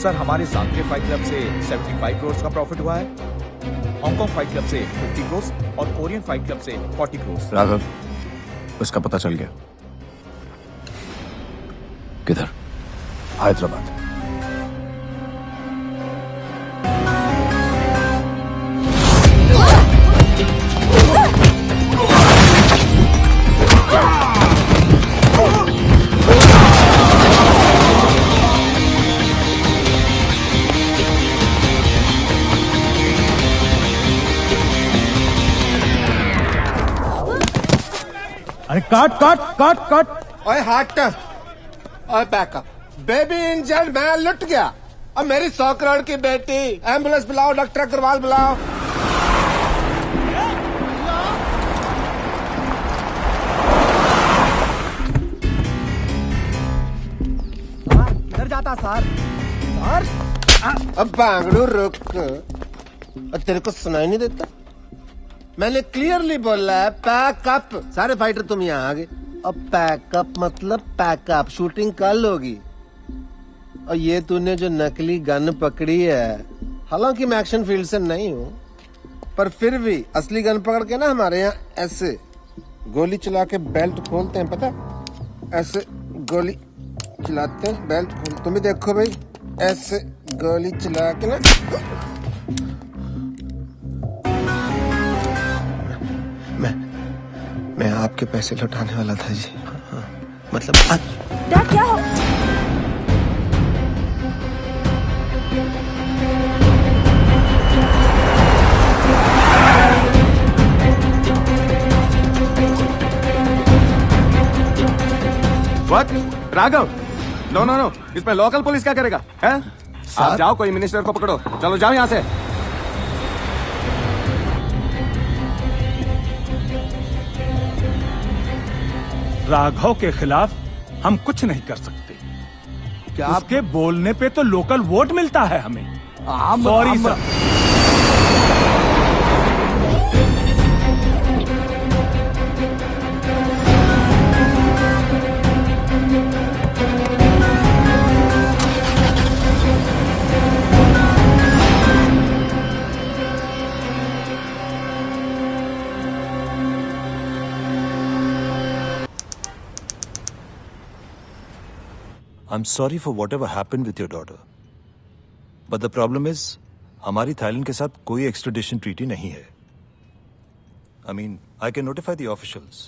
Sir हमारे सांघे fight club से 75 करोड़ का प्रॉफिट हुआ है, हांगकांग फाइट क्लब से 50 करोड़ और कोरियन फाइट क्लब से 40 करोड़। राघव, उसका पता चल गया। किधर? हैदराबाद। अरे काट काट काट काट। ओए हट, ओए बैकअप। बेबी इंजन मैं लुट गया। अब मेरी 100 करोड़ की बेटी। एम्बुलेंस बुलाओ, डॉक्टर अग्रवाल बुलाओ। किधर जाता सर? सर अब बांगड़ू रुक। तेरे को सुनाई नहीं देता? मैंने क्लियरली बोला है पैकअप। सारे फाइटर तुम यहाँ आ गए। अब पैकअप मतलब पैकअप, शूटिंग कल होगी। और ये तूने जो नकली गन पकड़ी है, हालांकि मैं एक्शन फील्ड से नहीं हूँ, पर फिर भी असली गन पकड़ के ना हमारे यहाँ ऐसे गोली चला के बेल्ट खोलते हैं, पता? ऐसे गोली चलाते हैं, बेल्ट खोल। तुम भी देखो भाई, ऐसे गोली चला के ना। मैं आपके पैसे लौटाने वाला था जी। मतलब डैड क्या हो? What? Raghav, no no no, इसमें लोकल पुलिस क्या करेगा? हैं? आप जाओ, कोई मिनिस्टर को पकड़ो। चलो जाओ यहाँ से। राघव के खिलाफ हम कुछ नहीं कर सकते। क्या उसके बोलने पे तो लोकल वोट मिलता है हमें। Sorry sir. I'm sorry for whatever happened with your daughter. But the problem is, हमारी थाईलैंड के साथ कोई एक्सट्रेडिशन ट्रीटी नहीं है. I mean, I can notify the officials,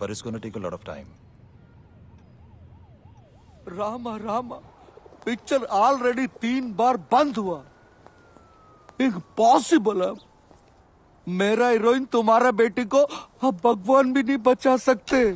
but it's going to take a lot of time. Rama, picture already 3 बार बंद हुआ. Impossible है. मेरा हीरोइन तुम्हारा बेटी को अब भगवान भी नहीं बचा सकते.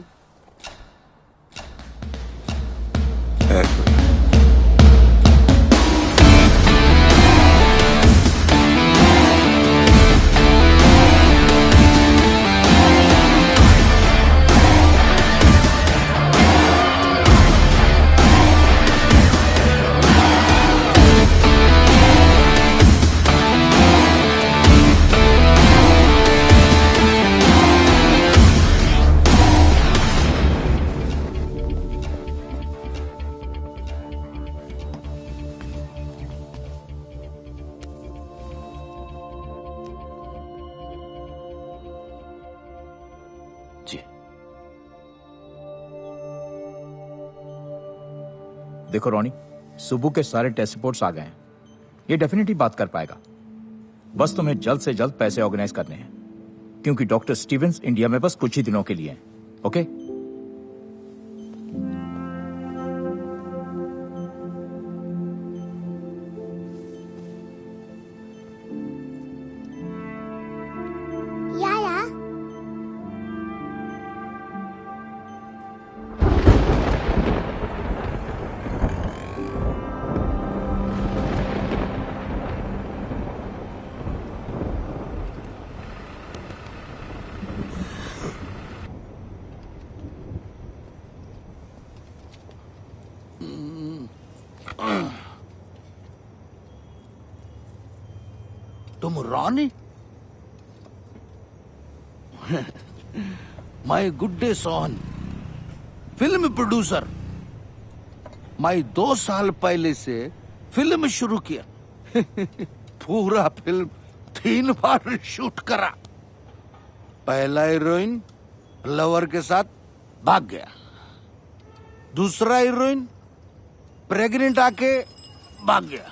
देखो रोनी, सुबह के सारे टेस्ट रिपोर्ट्स आ गए हैं. ये डेफिनेटली बात कर पाएगा. बस तुम्हें जल्द से जल्द पैसे ऑर्गेनाइज करने हैं, क्योंकि डॉक्टर स्टीवेंस इंडिया में बस कुछ ही दिनों के लिए हैं. ओके? तुम Rani? My good day Sohan, film producer. मैं 2 साल पहले से फिल्म शुरू किया। पूरा फिल्म 3 बार शूट करा। पहला हीरोइन लवर के साथ भाग गया, दूसरा हीरोइन प्रेग्नेंट आके भाग गया,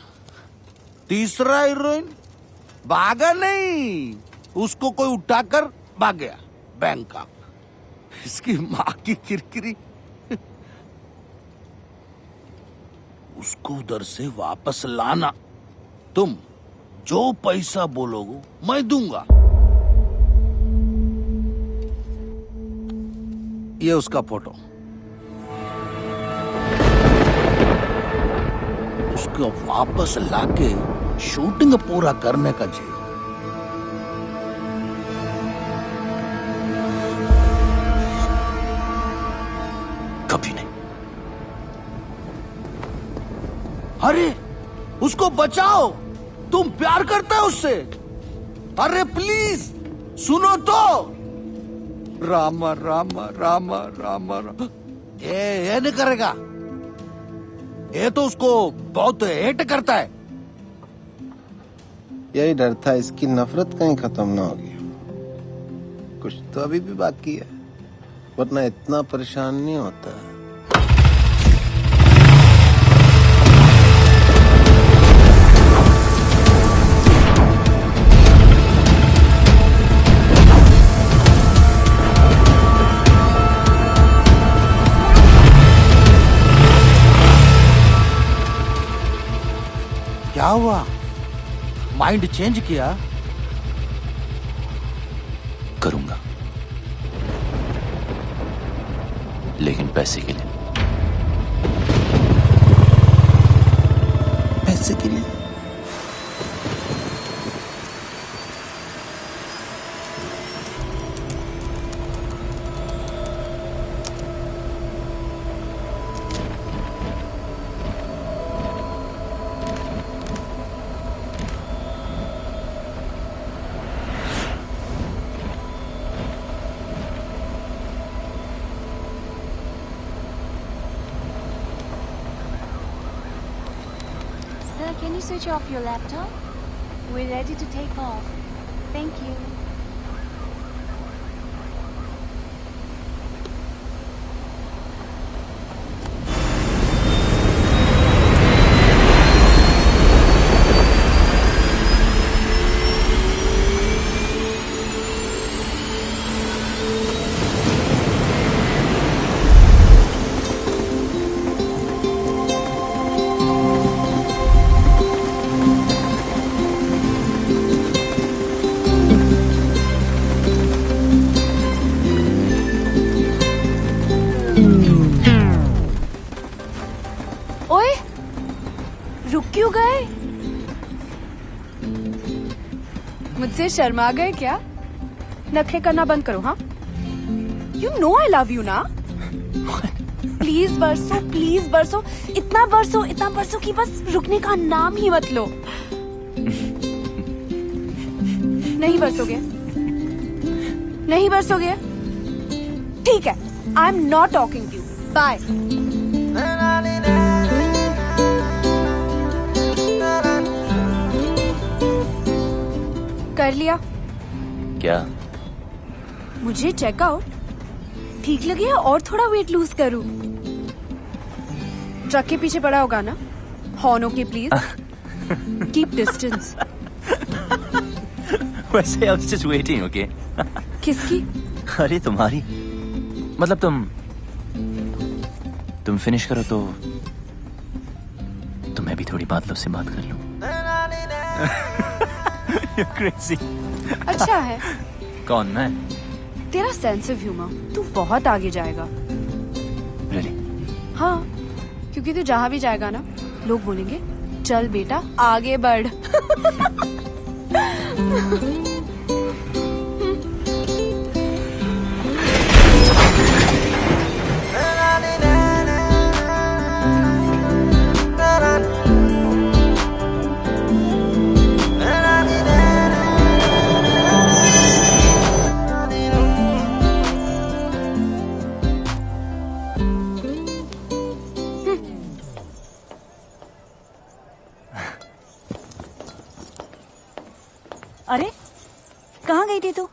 तीसरा हीरोइन भागा नहीं, उसको कोई उठाकर भाग गया बैंकॉक। इसकी माँ की किरकिरी। उसको उधर से वापस लाना। तुम जो पैसा बोलोगे मैं दूंगा। ये उसका फोटो। उसको वापस लाके शूटिंग पूरा करने का चाहिए। कभी नहीं। अरे उसको बचाओ, तुम प्यार करते हो उससे। अरे प्लीज सुनो तो। रामा रामा रामा रामा रामा। ये नहीं करेगा। ये तो उसको बहुत हेट करता है। यही डर था, इसकी नफरत कहीं खत्म ना होगी। कुछ तो अभी भी बाकी है, वरना इतना परेशान नहीं होता। क्या हुआ? माइंड चेंज किया? करूंगा, लेकिन पैसे के लिए। पैसे के लिए? Sir, can you switch off your laptop? We're ready to take off. Thank you. ओए, रुक क्यों गए? मुझसे शर्मा गए क्या? नखरे करना बंद करो। हाँ, you know I love you ना। प्लीज बरसो, इतना बरसो कि बस रुकने का नाम ही मत लो। नहीं बरसोगे? ठीक है, I am not talking to you. Bye. कर लिया क्या? मुझे चेकआउट ठीक लगे या और थोड़ा वेट लूज करूं? ट्रक के पीछे पड़ा होगा ना? Horn okay please. Keep distance. वैसे I was just waiting, okay? किसकी? अरे तुम्हारी। मतलब तुम फिनिश करो तो मैं भी थोड़ी बादलों से बात कर लूं। You're crazy. अच्छा है। कौन, मैं? तेरा सेंस ऑफ ह्यूमर, तू बहुत आगे जाएगा। Really? हाँ, क्योंकि तू जहाँ भी जाएगा ना, लोग बोलेंगे चल बेटा आगे बढ़। अरे कहाँ गई थी तू?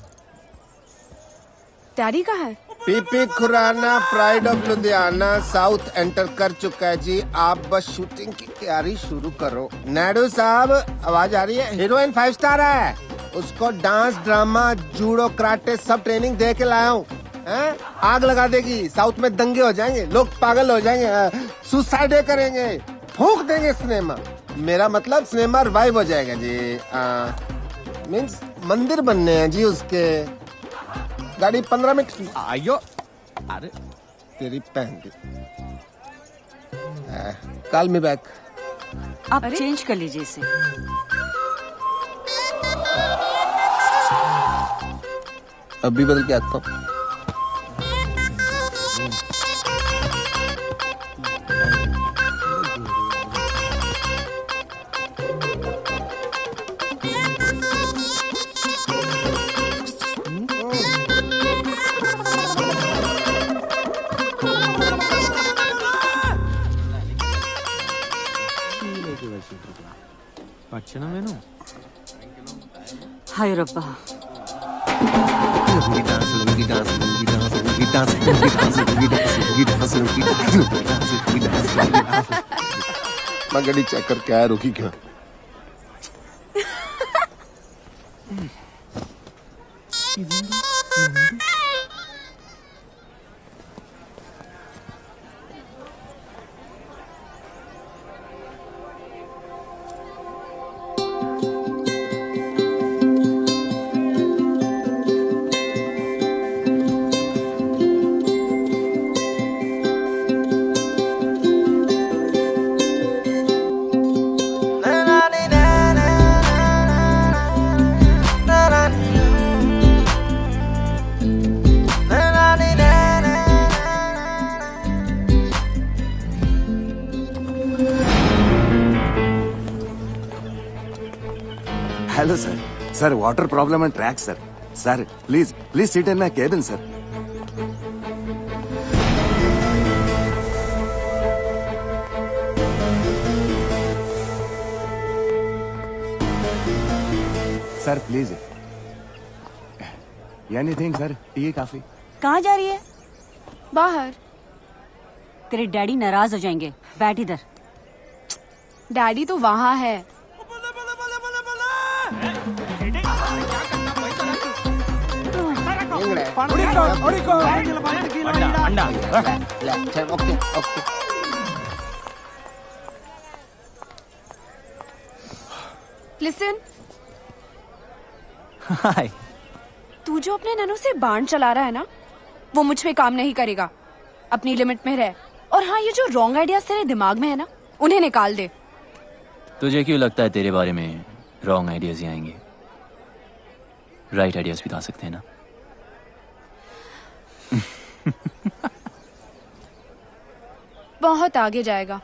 डैडी कहाँ है? P P Khurana pride of Ludhiana south enter कर चुका है जी। आप बस शूटिंग की तैयारी शुरू करो। नायडू साहब आवाज आ रही है? हीरोइन 5 स्टार है, उसको डांस ड्रामा जूडो कराटे सब ट्रेनिंग दे के लाया हूँ। आग लगा देगी, साउथ में दंगे हो जाएंगे, लोग पागल हो जाएंगे, सुसाइड करेंगे, फूंक देंगे सिनेमा। मेरा मतलब सिनेमा रिवाइव हो जाएगा जी। मीन्स मंदिर बनने हैं जी उसके। गाड़ी 15 मिनट। आयो अरे तेरी पहन दी। Call me back. आप चेंज कर लीजिए इसे। अभी बदल के आता हूँ। हाय रब्बा। मैं गाड़ी चेक करके आया, रुकी क्यों? Hello sir. Sir water problem and track sir. Sir please please seat in my cabin sir. Sir please anything sir, T काफी। कहाँ जा रही है? बाहर। तेरे डैडी नाराज हो जाएंगे, बैठ इधर। डैडी तो वहाँ है। Okay okay. लिसन, हाय। तू जो अपने ननू से बाण चला रहा है ना, वो मुझ पे काम नहीं करेगा। अपनी लिमिट में रह। और हाँ, ये जो रॉन्ग आइडियाज तेरे दिमाग में है ना, उन्हें निकाल दे। तुझे क्यों लगता है तेरे बारे में रॉन्ग आइडियाज ही आएंगे? राइट आइडियाज भी तो आ सकते हैं ना। बहुत आगे जाएगा।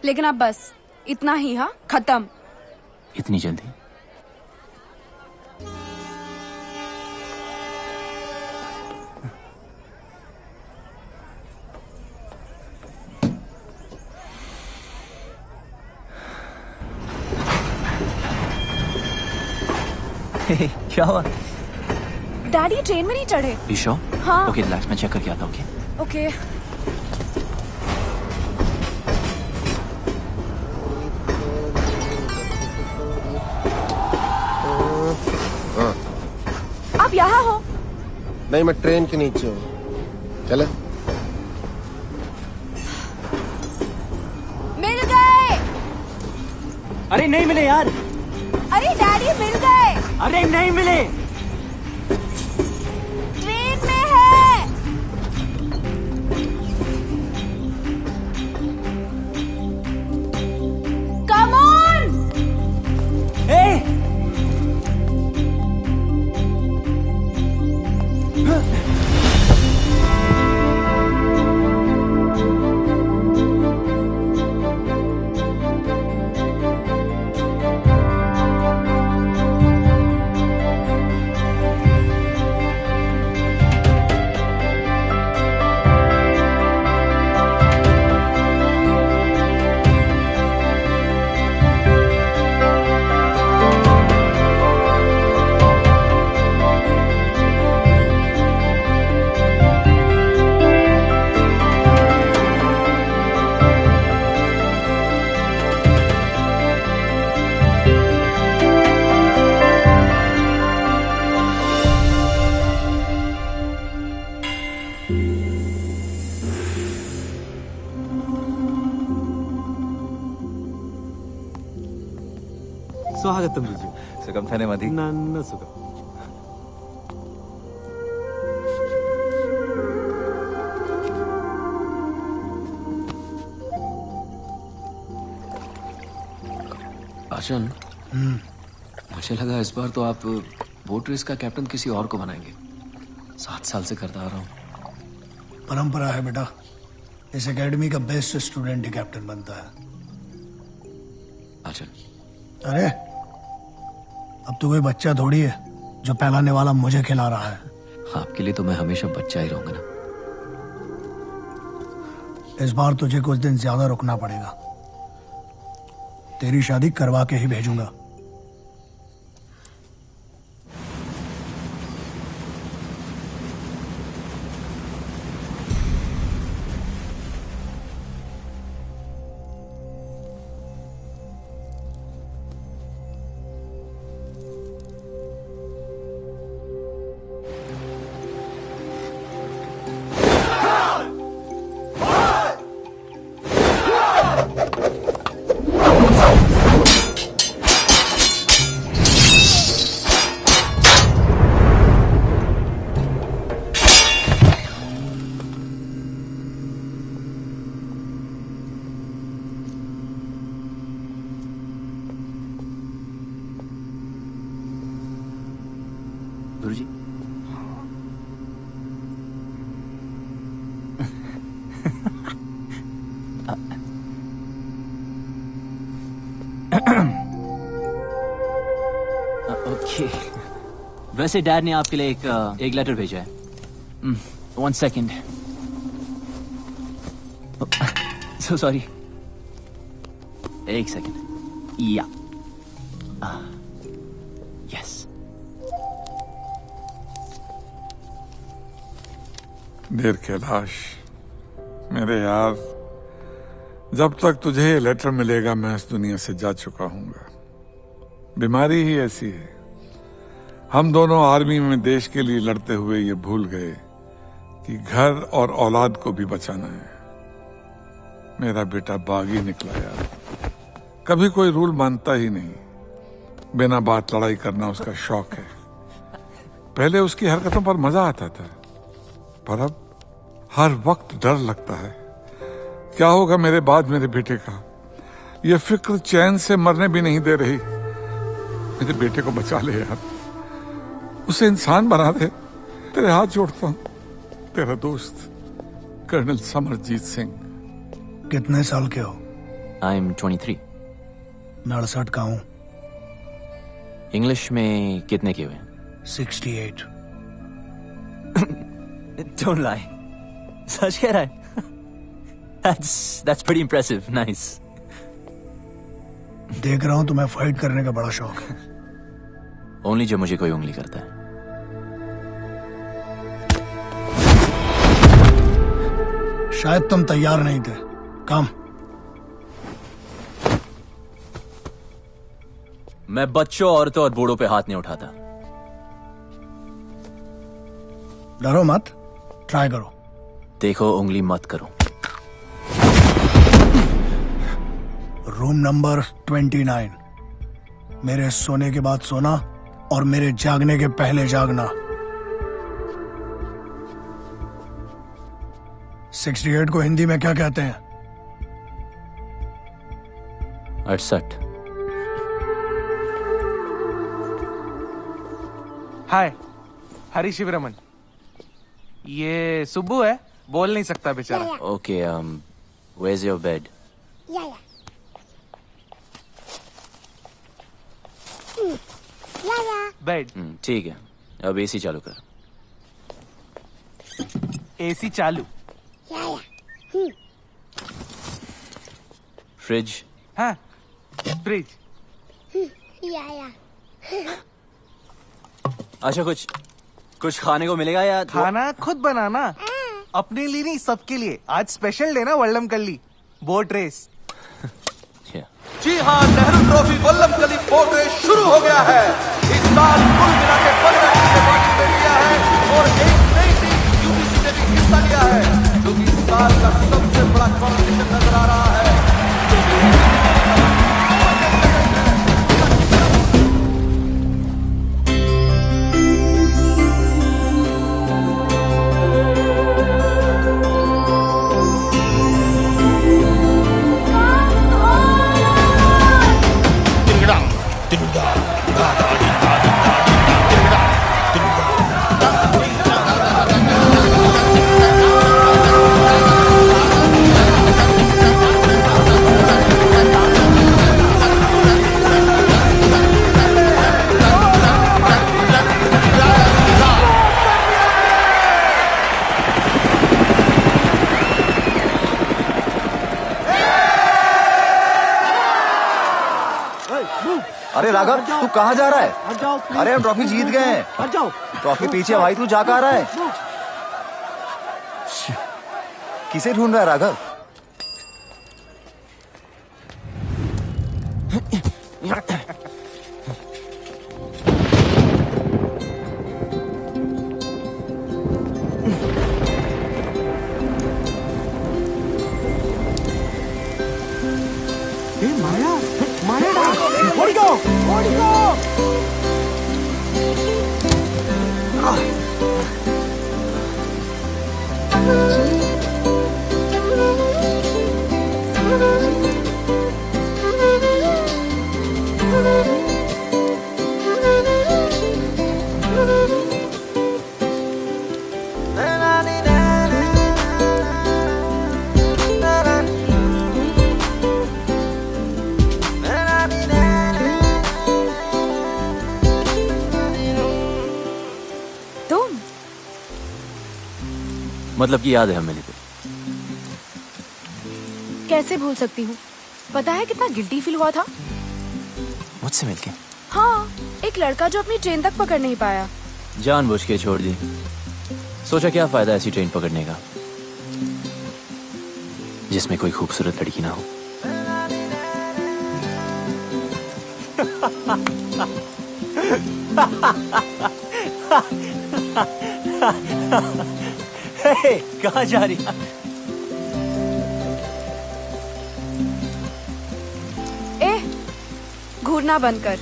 लेकिन अब बस इतना ही। हाँ, खत्म। इतनी जल्दी? क्या हुआ? डैडी ट्रेन में नहीं चढ़े। ईशो? हाँ। ओके रिलैक्स, मैं चेक करके आता हूँ। ओके। आप यहाँ हो? नहीं, मैं ट्रेन के नीचे हूँ। चले? मिल गए। अरे नहीं मिले यार। अरे डैडी मिल गए। अरे नहीं मिले। ट्रेन में है। Come on. स्वागतम ऋजु सुगम धन्यवादी नन्न सुगम आशन मुझे लगा इस बार तो आप बोट रेस का कैप्टन किसी और को बनाएंगे। 7 साल से करता आ रहा हूँ। परंपरा है बेटा, इस एकेडमी का बेस्ट स्टूडेंट ही कैप्टन बनता है। आशन अरे अब तो कोई बच्चा थोड़ी है जो पहलाने वाला मुझे खिला रहा है। आपके लिए तो मैं हमेशा बच्चा ही रहूंगा ना। इस बार तुझे कुछ दिन ज्यादा रुकना पड़ेगा, तेरी शादी करवा के ही भेजूंगा। गुरुजी ओके, वैसे डैड ने आपके लिए एक लेटर भेजा है। 1 सेकेंड, सो सॉरी, 1 सेकेंड। या यस, देर कैलाश, मेरे यार, जब तक तुझे ये लेटर मिलेगा मैं इस दुनिया से जा चुका हूंगा। बीमारी ही ऐसी है। हम दोनों आर्मी में देश के लिए लड़ते हुए ये भूल गए कि घर और औलाद को भी बचाना है। मेरा बेटा बागी निकला यार, कभी कोई रूल मानता ही नहीं, बिना बात लड़ाई करना उसका शौक है। पहले उसकी हरकतों पर मजा आता था, पर अब हर वक्त डर लगता है, क्या होगा मेरे बाद मेरे बेटे का। ये फिक्र चैन से मरने भी नहीं दे रही। मेरे बेटे को बचा ले यार, उसे इंसान बना दे। तेरे हाथ जोड़ता हूं, तेरा दोस्त कर्नल समरजीत सिंह। कितने साल के हो? I am 23। मैं 68 का हूं। इंग्लिश में कितने के हुए? 68। Don't lie. सच कह रहा है? That's pretty impressive. Nice. देख रहा हूं तुम्हें फाइट करने का बड़ा शौक है। Only जब मुझे कोई उंगली करता है। शायद तुम तैयार नहीं थे। कम। मैं बच्चों, औरतों और बूढ़ों पे हाथ नहीं उठाता। डरो मत, ट्राई करो। देखो, उंगली मत करो। Room number 29। मेरे सोने के बाद सोना और मेरे जागने के पहले जागना। 68 को हिंदी में क्या कहते हैं? 68। हाय, हरी शिवरमन। ये सुब्बू है, बोल नहीं सकता बेचारा। Okay, where's your bed? Bed. ठीक है, अब एसी चालू कर। एसी चालू। फ्रिज? हाँ, फ्रिज। अच्छा, कुछ खाने को मिलेगा या? खाना खुद बनाना, अपने लिए नहीं, सबके लिए। आज स्पेशल डे ना वल्लमकल्ली बोट रेस। जी हाँ, Nehru trophy Vallamkali boat race शुरू हो गया है। इस साल कुल मिला के 15 टीम ने पार्टिसिपेट किया है और एक नई टीम यूपीसी ने भी हिस्सा लिया है, जो कि इस साल का सबसे बड़ा कॉम्पिटिशन नजर आ रहा है। अरे राघव तू कहाँ जा रहा है? अरे हम ट्रॉफी जीत गए हैं। ट्रॉफी पीछे है भाई, तू जा कहाँ रहा है? किसे ढूंढ रहा है राघव? मतलब कि याद है हम मिले थे। कैसे भूल सकती हूँ? पता है कितना गिल्टी फील हुआ था मुझसे मिलके? हाँ, एक लड़का जो अपनी ट्रेन तक पकड़ नहीं पाया। जानबूझ के छोड़ दी। सोचा क्या फायदा ऐसी ट्रेन पकड़ने का जिसमें कोई खूबसूरत लड़की ना हो। कहाँ जा रही? घूरना बंद कर,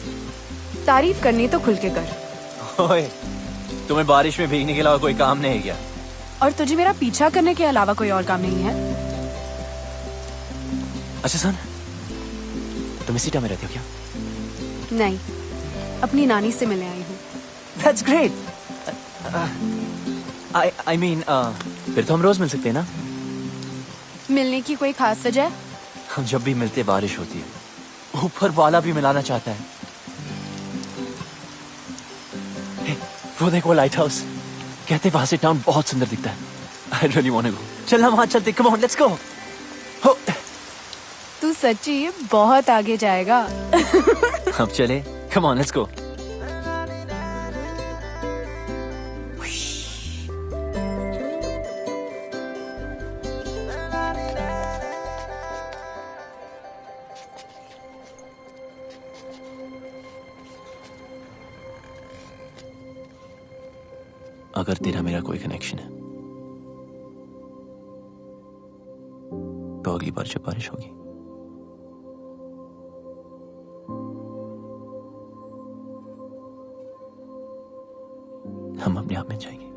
तारीफ करनी तो खुल के कर। ओए, तुम्हें बारिश में भीगने के अलावा कोई काम नहीं है क्या? और तुझे मेरा पीछा करने के अलावा कोई और काम नहीं है? अच्छा सुन, तुम इसी टाइम में रहती हो क्या? नहीं, अपनी नानी से मिलने आई हूँ। That's great. I mean, फिर तो हम रोज मिल सकते हैं ना? मिलने की कोई खास वजह? हम जब भी मिलते बारिश होती है, ऊपर वाला भी मिलाना चाहता है। Hey, वो देखो लाइट हाउस, कहते वहां से टाउन बहुत सुंदर दिखता है। I really want to go. चल हम वहां चलते, come on, let's go. तू सच्ची बहुत आगे जाएगा। अब चले, come on, let's go. अगर तेरा मेरा कोई कनेक्शन है तो अगली बार जब बारिश होगी हम अपने आप में जाएंगे।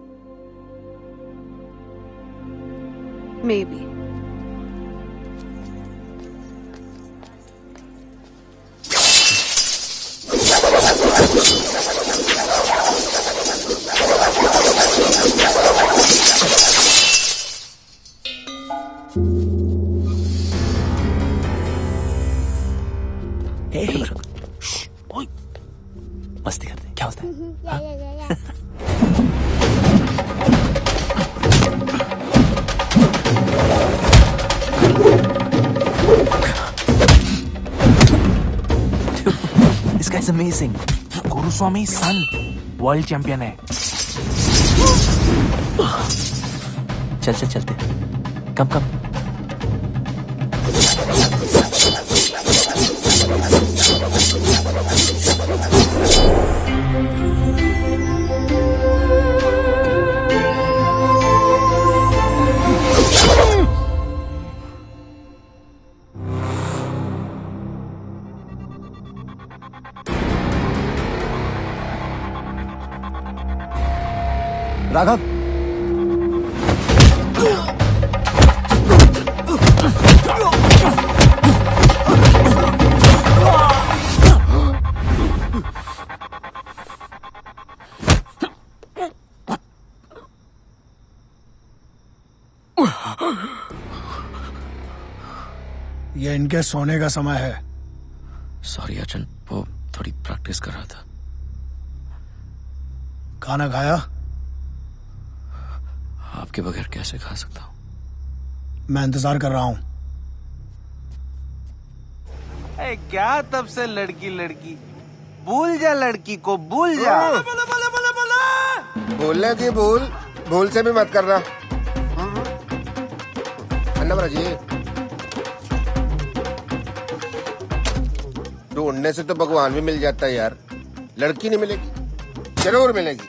Maybe. मस्ती करते हैं, क्या होता है? This guy's amazing. Guruswami son world champion है। चल चल चलते, कम कम। राघव, ये इनके सोने का समय है। सॉरी अर्जुन, वो थोड़ी प्रैक्टिस कर रहा था। खाना खाया? आपके बगैर कैसे खा सकता हूँ? मैं इंतजार कर रहा हूँ। क्या तब से लड़की लड़की? भूल जा लड़की को, भूल जा। भूलने की भूल से भी मत करना। अन्ना जी, ढूंढने से तो भगवान भी मिल जाता है यार, लड़की नहीं मिलेगी, जरूर मिलेगी।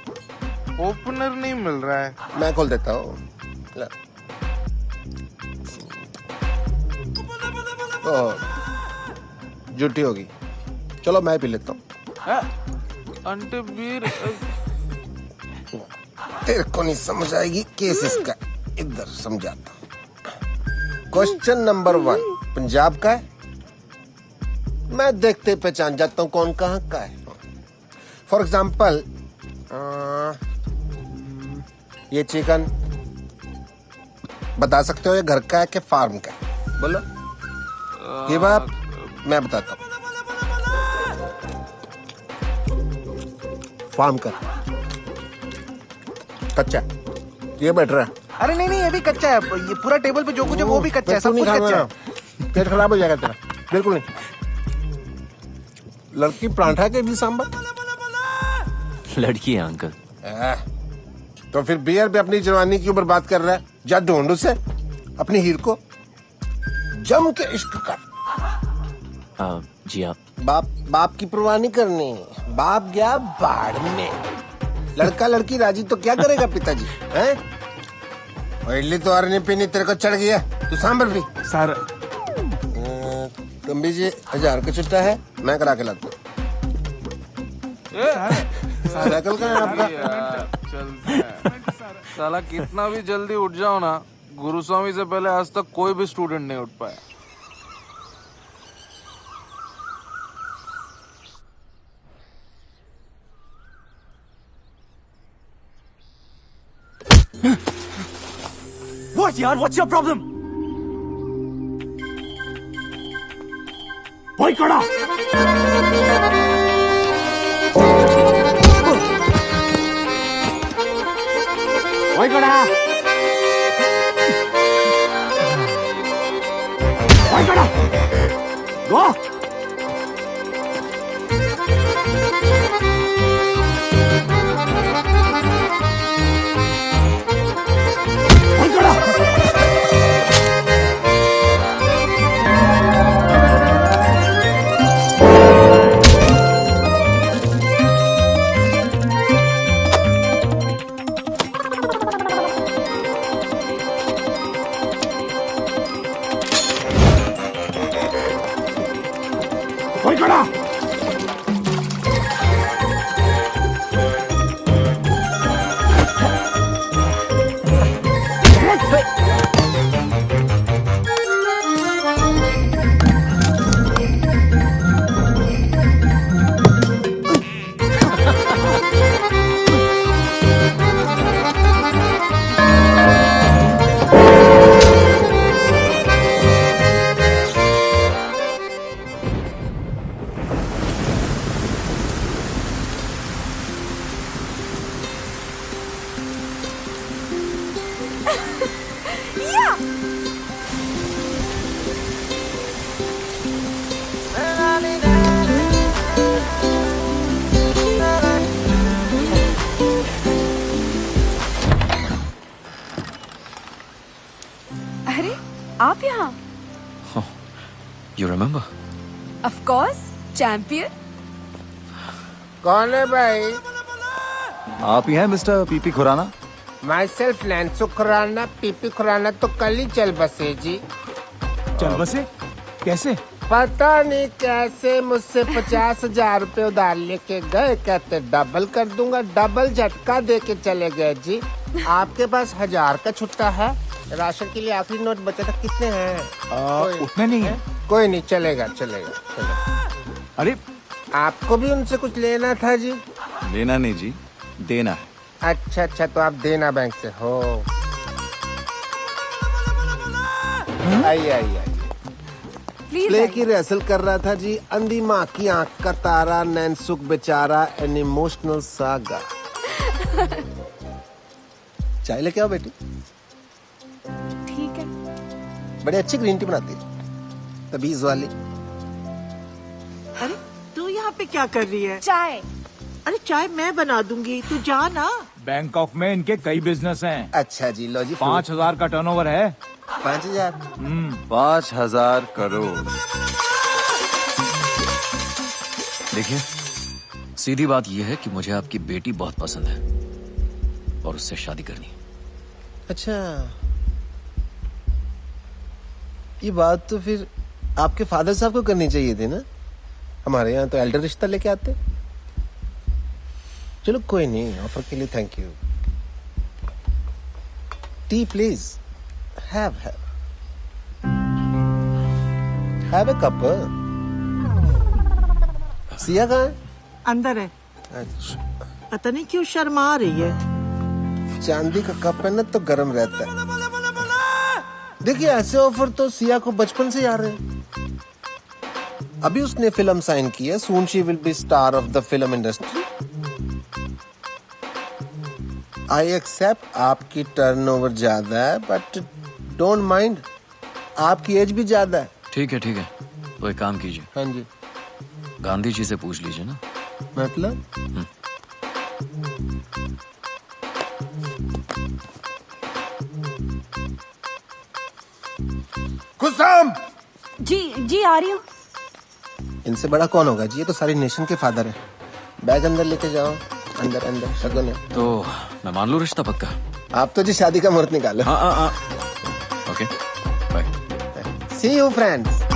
ओपनर नहीं मिल रहा है। मैं खोल देता हूँ। झूठी होगी, चलो मैं पी लेता हूँ। आंटी बीर तेरे को नहीं समझ आएगी केस इसका, इधर समझाता हूँ। क्वेश्चन नंबर 1 पंजाब का है, मैं देखते पहचान जाता हूँ कौन कहाँ का है। फॉर एग्जाम्पल ये चिकन बता सकते हो ये घर का है कि फार्म का है? बोलो। ये बात मैं बताता हूँ, फार्म का कच्चा, ये बैठ रहा है। अरे नहीं नहीं, ये भी कच्चा है। ये पूरा टेबल पे जो कुछ है वो भी कच्चा है, सब कुछ कच्चा है। पेट खराब हो जाएगा तेरा। बिल्कुल नहीं। लड़की परांठा के भी सांबर, लड़की है अंकल। तो फिर बियर पे अपनी जवानी क्यों बर्बाद कर रहा है? जा ढूंढ उसे, अपनी हीर को जम के इश्क कर। जी आप बाप की परवाह नहीं करनी, बाप गया बाढ़ में। लड़का लड़की राजी तो क्या करेगा पिताजी, हैं? और इडली तो और नहीं पीनी, तेरे को चढ़ गया, तू सांबर पी। सर तुम भी जी 1000 का छुट्टा है, मैं करा के लाता हूँ। साइकिल का है आपका? साला कितना भी जल्दी उठ जाओ ना, गुरुस्वामी से पहले आज तक कोई भी स्टूडेंट नहीं उठ पाया। What यार? What's your problem? भाई कड़ा। भाई कड़ा। भाई कड़ा। गो। भाई कड़ा। भाई कड़ा। अरे आप यहाँ? You remember? Of course, champion. कौन है भाई? आप ही हैं mister PP Khurana? Myself नैन्सो खुराना। पीपी खुराना तो कल ही चल बसे जी। चल बसे? कैसे? पता नहीं कैसे, मुझसे 50,000 रुपए उधार लेके गए, कहते डबल कर दूंगा, डबल झटका दे के चले गए जी। आपके पास 1000 का छुट्टा है? राशन के लिए आखिरी नोट बचा था, कितने हैं? उतने नहीं है। कोई नहीं, चलेगा चलेगा। अरे आपको भी उनसे कुछ लेना था जी? लेना नहीं जी, देना है। अच्छा अच्छा, तो आप देना बैंक से हो। आइए आइए। प्ले की रिहर्सल कर रहा था जी। अंधी माँ की आंख का तारा, नैनसुख बेचारा, एन इमोशनल सागा। चाय लेके आओ बेटी। ठीक है। बड़ी अच्छी ग्रीन टी बनाती है, तबीज वाली। अरे तू यहाँ यहाँ पे क्या कर रही है? चाय। अरे चाय मैं बना दूंगी, तू जा ना। बैंकॉक में इनके कई बिजनेस हैं। अच्छा जी, लो जी। 5,000 का टर्नओवर है। 5,000? 5,000 करोड़। देखिए, सीधी बात यह है कि मुझे आपकी बेटी बहुत पसंद है और उससे शादी करनी है। अच्छा, ये बात तो फिर आपके फादर साहब को करनी चाहिए थी ना। हमारे यहाँ तो एल्डर रिश्ता लेके आते। चलो कोई नहीं, ऑफर के लिए thank you. T please. Have a cup. Siya कहाँ है? अंदर है। अच्छा, पता नहीं क्यों शर्मा रही है। चांदी का कप है ना तो गर्म रहता है। देखिए, ऐसे ऑफर तो सिया को बचपन से आ रहे हैं। अभी उसने फिल्म साइन की है। Soon she will be star of the film industry. I accept आपकी टर्नओवर ज्यादा है, बट डोंट माइंड, आपकी एज भी ज्यादा है। ठीक है, तो एक काम कीजिए। हाँ जी। गांधी जी से पूछ लीजिए ना। मतलब? कुसुम! जी आ रही हूँ। इनसे बड़ा कौन होगा जी? ये तो सारी नेशन के फादर है। बैग अंदर लेके जाओ। अंदर शगुन है। तो मैं मान लूं रिश्ता पक्का? आप तो जी शादी का मुहूर्त निकालो। हाँ। Okay, bye. See you friends.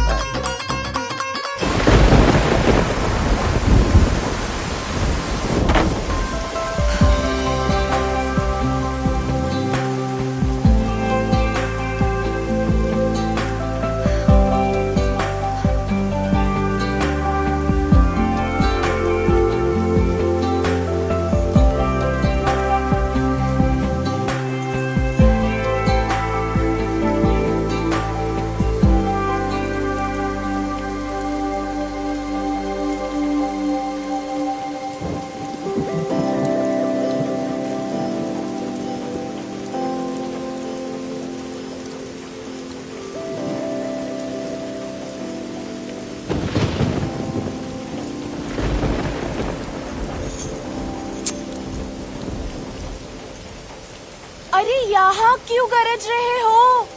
अरे यहाँ क्यों गरज रहे हो?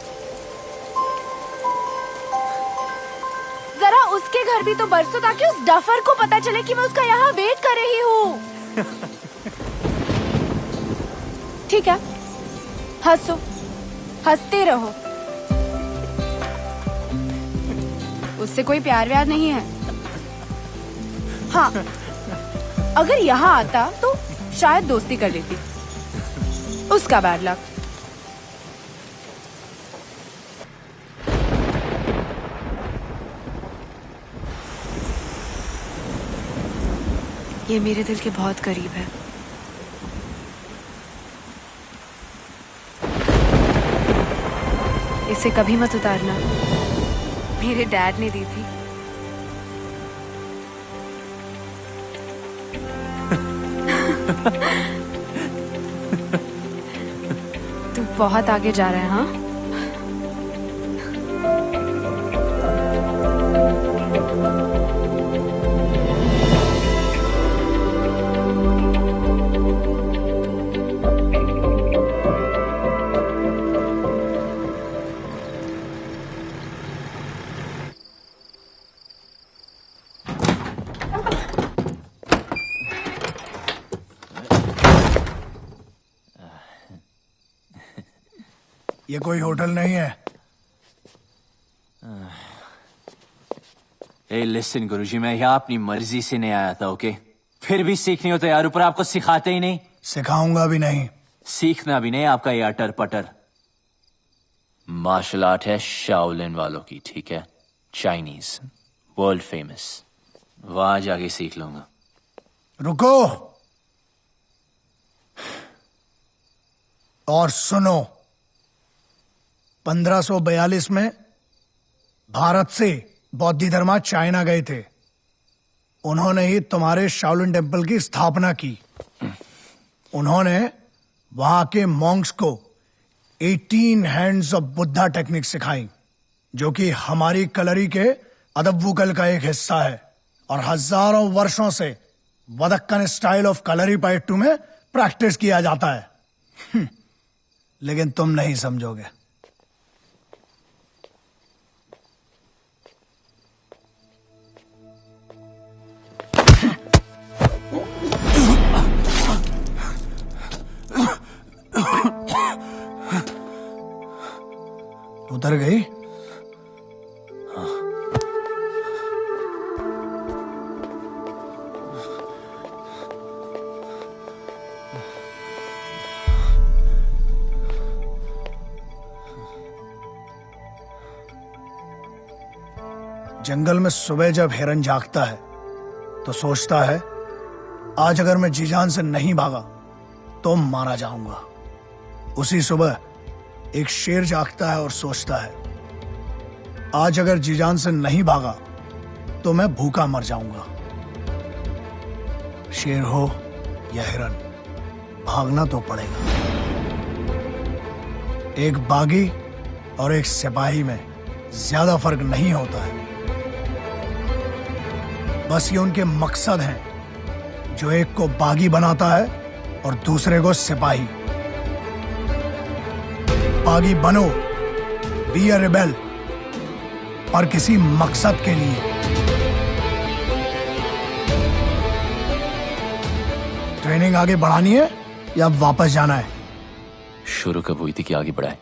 जरा उसके घर भी तो बरसो ताकि उस डफर को पता चले कि मैं उसका यहाँ वेट कर रही हूँ। ठीक है, हंसो, हंसते रहो। उससे कोई प्यार व्यार नहीं है। हाँ, अगर यहाँ आता तो शायद दोस्ती कर लेती। उसका बैड लक। ये मेरे दिल के बहुत करीब है। इसे कभी मत उतारना। मेरे डैड ने दी थी। तू बहुत आगे जा रहा है। हाँ, ये कोई होटल नहीं है। ए लिसन गुरुजी, मैं यहाँ अपनी मर्जी से नहीं आया था, ओके? फिर भी सीखनी हो तो यार, ऊपर आपको सिखाते ही नहीं। सिखाऊंगा भी नहीं। सीखना भी नहीं आपका ये अटर पटर। मार्शल आर्ट है शाओलिन वालों की, ठीक है? Chinese, world famous. वहां जाके सीख लूंगा। रुको और सुनो। 1542 में भारत से बौद्ध धर्मा चाइना गए थे। उन्होंने ही तुम्हारे शाओलिन टेम्पल की स्थापना की। उन्होंने वहां के मॉन्क्स को 18 हैंड्स ऑफ बुद्धा टेक्निक सिखाई, जो कि हमारी कलरी के अदब वुकल का एक हिस्सा है। और हजारों वर्षों से वदक्कन स्टाइल ऑफ कलरीपयट्टू में प्रैक्टिस किया जाता है। लेकिन तुम नहीं समझोगे। उतर गई? जंगल में सुबह जब हिरन जागता है तो सोचता है आज अगर मैं जीजान से नहीं भागा तो मारा जाऊंगा। उसी सुबह एक शेर जागता है और सोचता है आज अगर जीजान से नहीं भागा तो मैं भूखा मर जाऊंगा। शेर हो या हिरन, भागना तो पड़ेगा। एक बागी और एक सिपाही में ज्यादा फर्क नहीं होता है। बस ये उनके मकसद हैं जो एक को बागी बनाता है और दूसरे को सिपाही। बागी बनो, बी अ रिबेल, पर किसी मकसद के लिए। ट्रेनिंग आगे बढ़ानी है या वापस जाना है? शुरू कब हुई थी कि आगे बढ़ाए?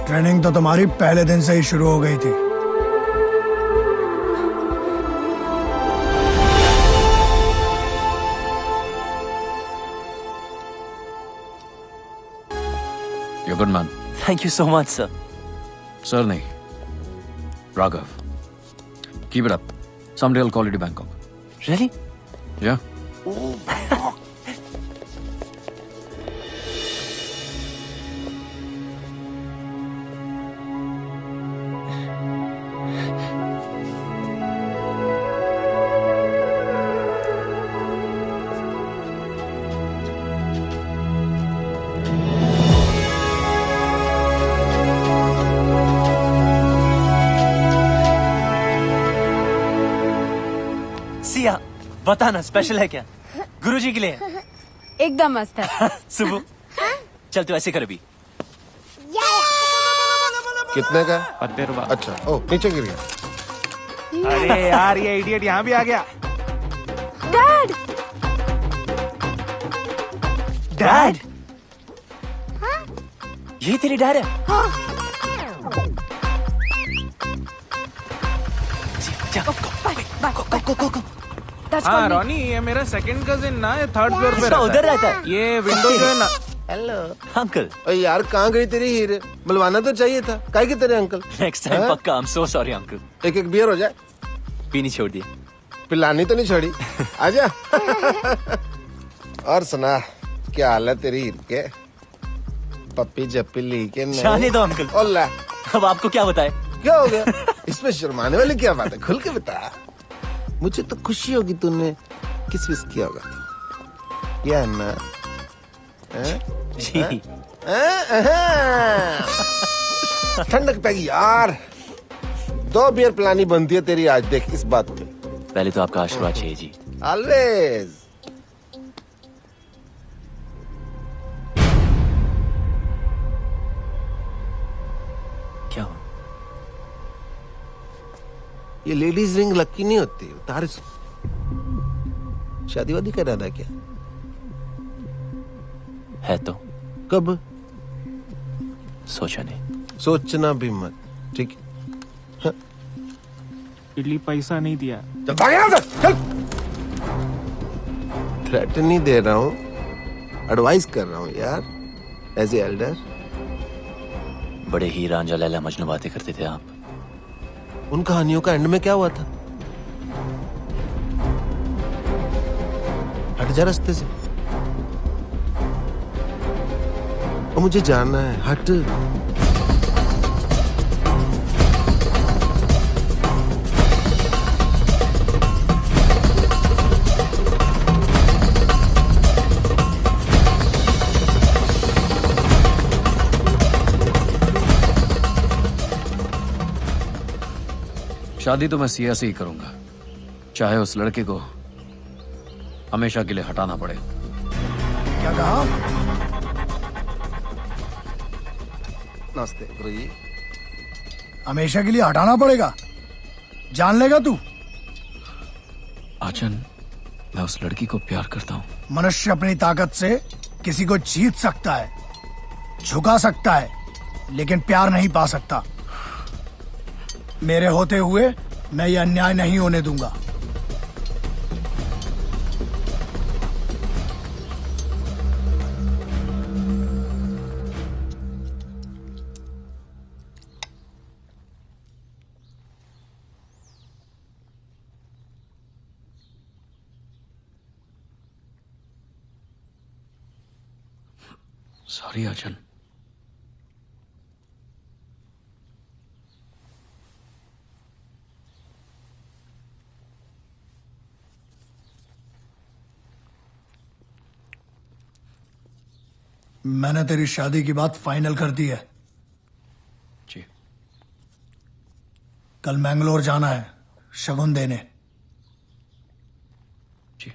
ट्रेनिंग तो तुम्हारी पहले दिन से ही शुरू हो गई थी। You're good man. Thank you so much, sir. Sir नहीं, Raghav. Keep it up. Someday I'll call you to Bangkok. Really? Yeah. Siya, बताना स्पेशल है क्या? गुरुजी के लिए? एकदम मस्त है। सुबह चल तू ऐसे कर अभी। कितने का? 50 रुपए। अच्छा, ओ नीचे गिर गया। अरे यार ये इडियट यहाँ भी आ गया। डैड! डैड? ये तेरी डैड है? हाँ रॉनी, ये मेरा सेकंड कजिन ना, ये थर्ड फ्लोर पे रहता है। उधर रहता है। ये विंडो जो है ना। Hello uncle. यार कहाँ गई तेरी हीरे? बुलवाना तो चाहिए था। काहे के तेरे अंकल? नेक्स्ट टाइम पक्का। I am so sorry uncle. एक एक बियर हो जाए। पीनी छोड़ दी। पिलानी तो नहीं छोड़ी। आजा। और सुना, क्या हाल है तेरी हीर के? पप्पी जप्पी ली के नहीं? जाने दो अंकल। ओला, अब आपको क्या बताए? क्या हो गया? इसमें शर्माने वाली क्या बात है? खुल के बता। मुझे तो खुशी होगी तूने किस विस किया होगा। क्या है ना? जी। ठंडक पैगी यार। 2 बियर पिलानी बनती है तेरी आज, देख इस बात पे। पहले तो आपका आशीर्वाद चाहिए जी। ऑलवेज। क्या हुआ? ये लेडीज रिंग लक्की नहीं होती, उतार। शादी वादी कर रहा था क्या? है तो। कब? सोचा नहीं। सोचना भी मत, ठीक? इडली पैसा नहीं दिया। चल भाग यहाँ से, चल। थ्रेट नहीं दे रहा हूँ, एडवाइस कर रहा हूँ यार, एज ए एल्डर। बड़े ही रांझा लैला मजनू बातें करते थे आप। उन कहानियों का एंड में क्या हुआ था? हट जा रास्ते से, और मुझे जानना है, हट। शादी तो मैं सिया से ही करूंगा, चाहे उस लड़के को हमेशा के लिए हटाना पड़े। क्या कहा? नमस्ते गुरु जी। हमेशा के लिए हटाना पड़ेगा? जान लेगा तू? आचन, मैं उस लड़की को प्यार करता हूँ। मनुष्य अपनी ताकत से किसी को जीत सकता है, झुका सकता है, लेकिन प्यार नहीं पा सकता। मेरे होते हुए मैं ये अन्याय नहीं होने दूंगा। सॉरी आचन। मैंने तेरी शादी की बात फाइनल कर दी है। जी। कल मैंगलोर जाना है शगुन देने। जी।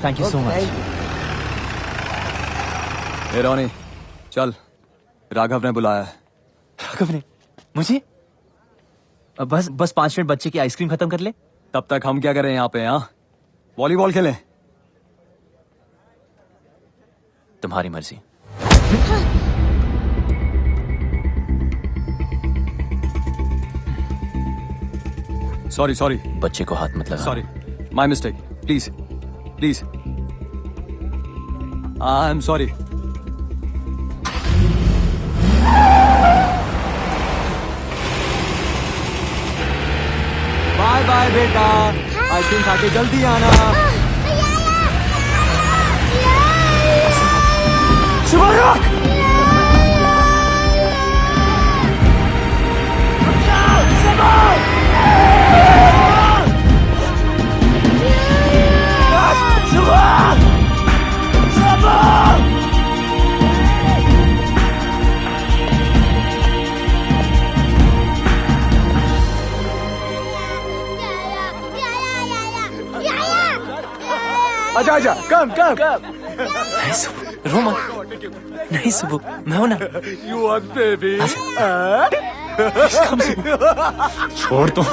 Thank you so much. Hey Ronnie, चल, राघव ने बुलाया है। राघव ने? मुझे? बस 5 मिनट बच्चे की आइसक्रीम खत्म कर ले। तब तक हम क्या करें यहाँ पे? हाँ, वॉलीबॉल खेलें। तुम्हारी मर्जी। सॉरी बच्चे को हाथ मत लगा। Sorry, my mistake. Please please, I am sorry. Bye bye बेटा, आइसक्रीम खा के जल्दी आना। शुभ आजा, कम। नहीं सुबह, रो मत। नहीं सुबह, मैं हूं ना। You want baby? कम सुबह। छोड़ तो।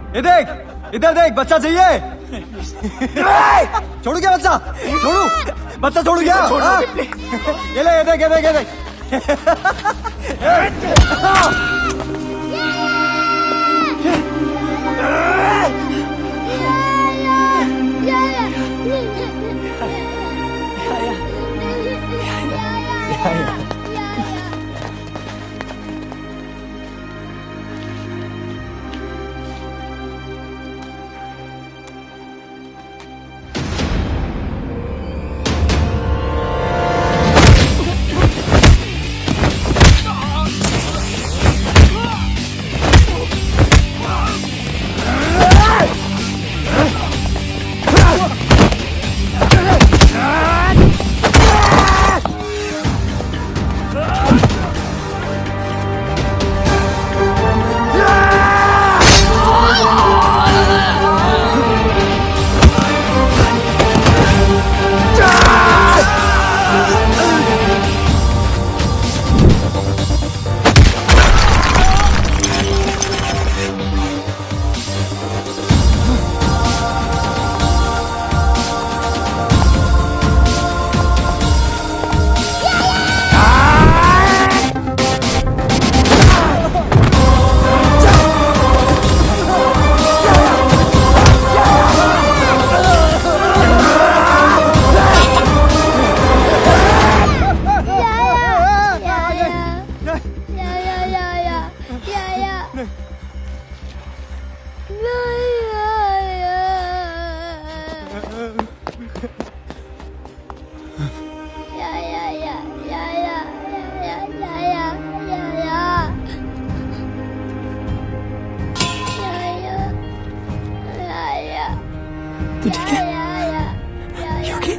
ये देख, इधर देख, बच्चा चाहिए। छोड़ू क्या बच्चा? छोड़ू, बच्चा छोड़ू क्या? हाँ? ये ले, ये देख, ये देख, ये देख। तू ठीक है? You okay?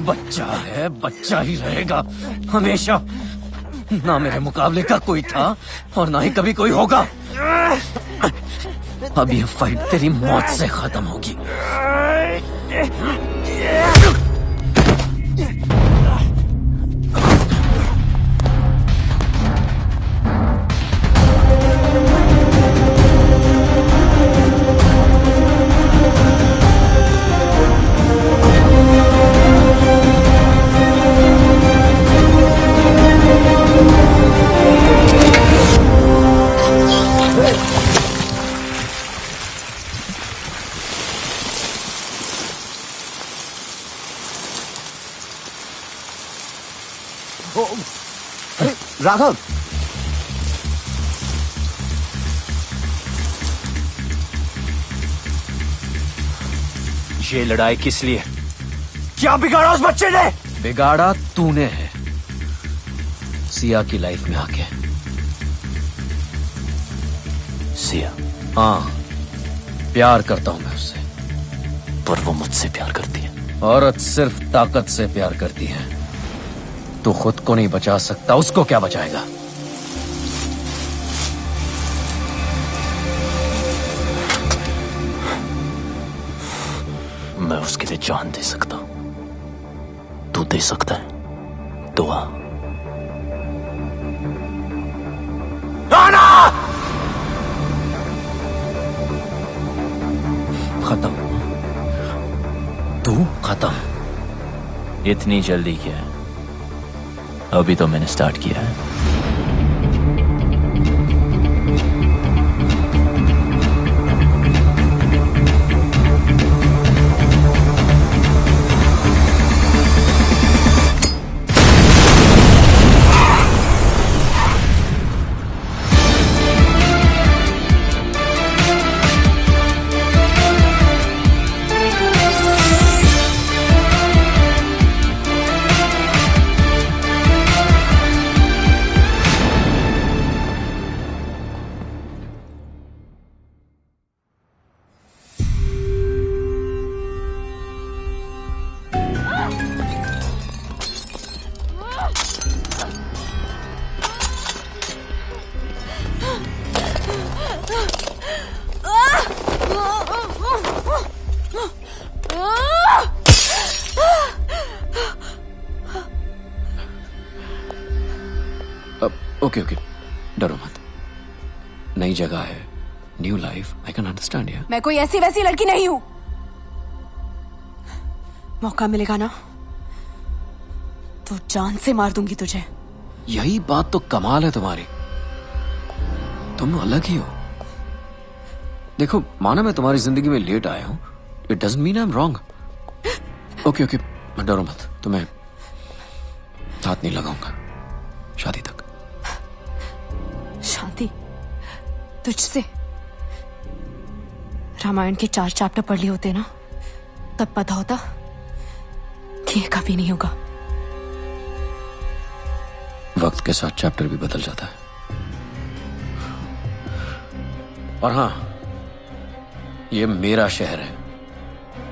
बच्चा है, बच्चा ही रहेगा हमेशा। ना मेरे मुकाबले का कोई था और ना ही कभी कोई होगा। अब ये फाइट तेरी मौत से खत्म होगी। अरे राघव, ये लड़ाई किस लिए? क्या बिगाड़ा उस बच्चे ने? बिगाड़ा तूने है, सिया की लाइफ में आके। सिया? हाँ, प्यार करता हूं मैं उससे, पर वो मुझसे प्यार करती है। औरत सिर्फ ताकत से प्यार करती है। तू खुद को नहीं बचा सकता, उसको क्या बचाएगा? मैं उसके लिए जान दे सकता हूं। तू दे सकता है दुआ? खत्म, तू खत्म। इतनी जल्दी क्या है? अभी तो मैंने स्टार्ट किया है। ओके ओके, डरो मत। नई जगह है, new life, I can understand यार। मैं कोई ऐसी वैसी लड़की नहीं हूं। मौका मिलेगा ना तो जान से मार दूंगी तुझे। यही बात तो कमाल है तुम्हारी, तुम अलग ही हो। देखो, माना मैं तुम्हारी जिंदगी में लेट आया हूं, it doesn't mean I am wrong. Okay okay, डरो मत, तुम्हें हाथ नहीं लगाऊंगा शादी तक। शादी तुझसे? रामायण के 4 चैप्टर पढ़ लिए होते ना, तब पता होता कि ये कभी नहीं होगा। वक्त के साथ चैप्टर भी बदल जाता है। और हाँ, ये मेरा शहर है,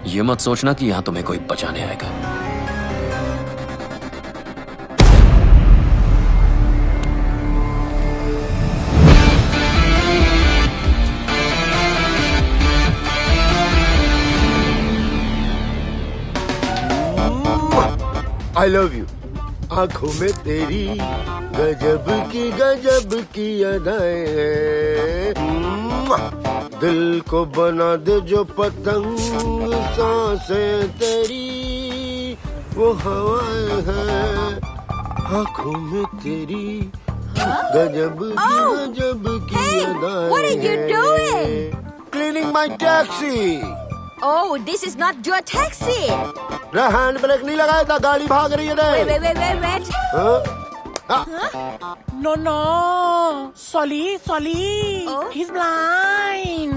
ये मत सोचना कि यहां तुम्हें कोई बचाने आएगा। I love you. आंखों में तेरी गजब की अदाएं हैं। दिल को बना दे जो पतंग, सांसें तेरी वो हवाएं हैं। आंखों में तेरी गजब की अदाएं। What are you doing? Cleaning my taxi. Oh, this is not your taxi. Hand brake नहीं लगाया था, गाड़ी भाग रही है रे। Wait. No. Sully. He's blind.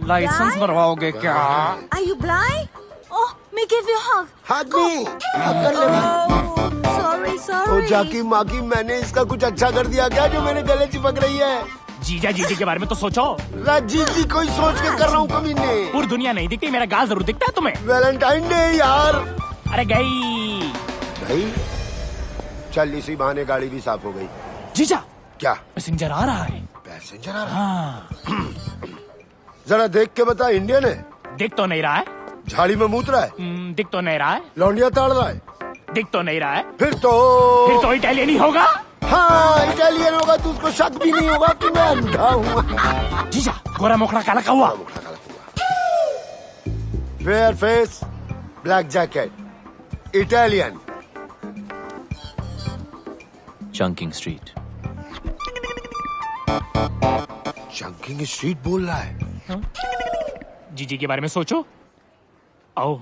License बनवाओगे क्या? Are you blind? Oh, may give you a hug. हग नहीं, हग कर ले। Sorry. ओ जाकी माकी, मैंने इसका कुछ अच्छा कर दिया क्या जो मेरे गले चिपक रही है? जीजी के बारे में तो सोचो। जीजी कोई सोच के कर रहा हूँ कमीने। पूरी दुनिया नहीं दिखती, मेरा गाल जरूर दिखता है तुम्हें। वैलेंटाइन डे यार। अरे गई चल, इसी बहाने गाड़ी भी साफ हो गई। जीजा, क्या पैसेंजर आ रहा है? पैसेंजर आ रहा है? जरा देख के बता, इंडियन है? दिख तो नहीं रहा है। झाड़ी में मूत रहा है? दिख तो नहीं रहा है। लौंडिया ताड़ रहा है? दिख तो नहीं रहा है। फिर तो इटालियन ही होगा। हाँ, इटालियन होगा तो उसको शक भी नहीं होगा कि मैं अंधा हूँ। जीजा, गोरा मोखड़ा काला कौवा। Fair face, black jacket, Italian. Chunking street. Chunking street बोल रहा है? हाँ? जीजी के बारे में सोचो। आओ।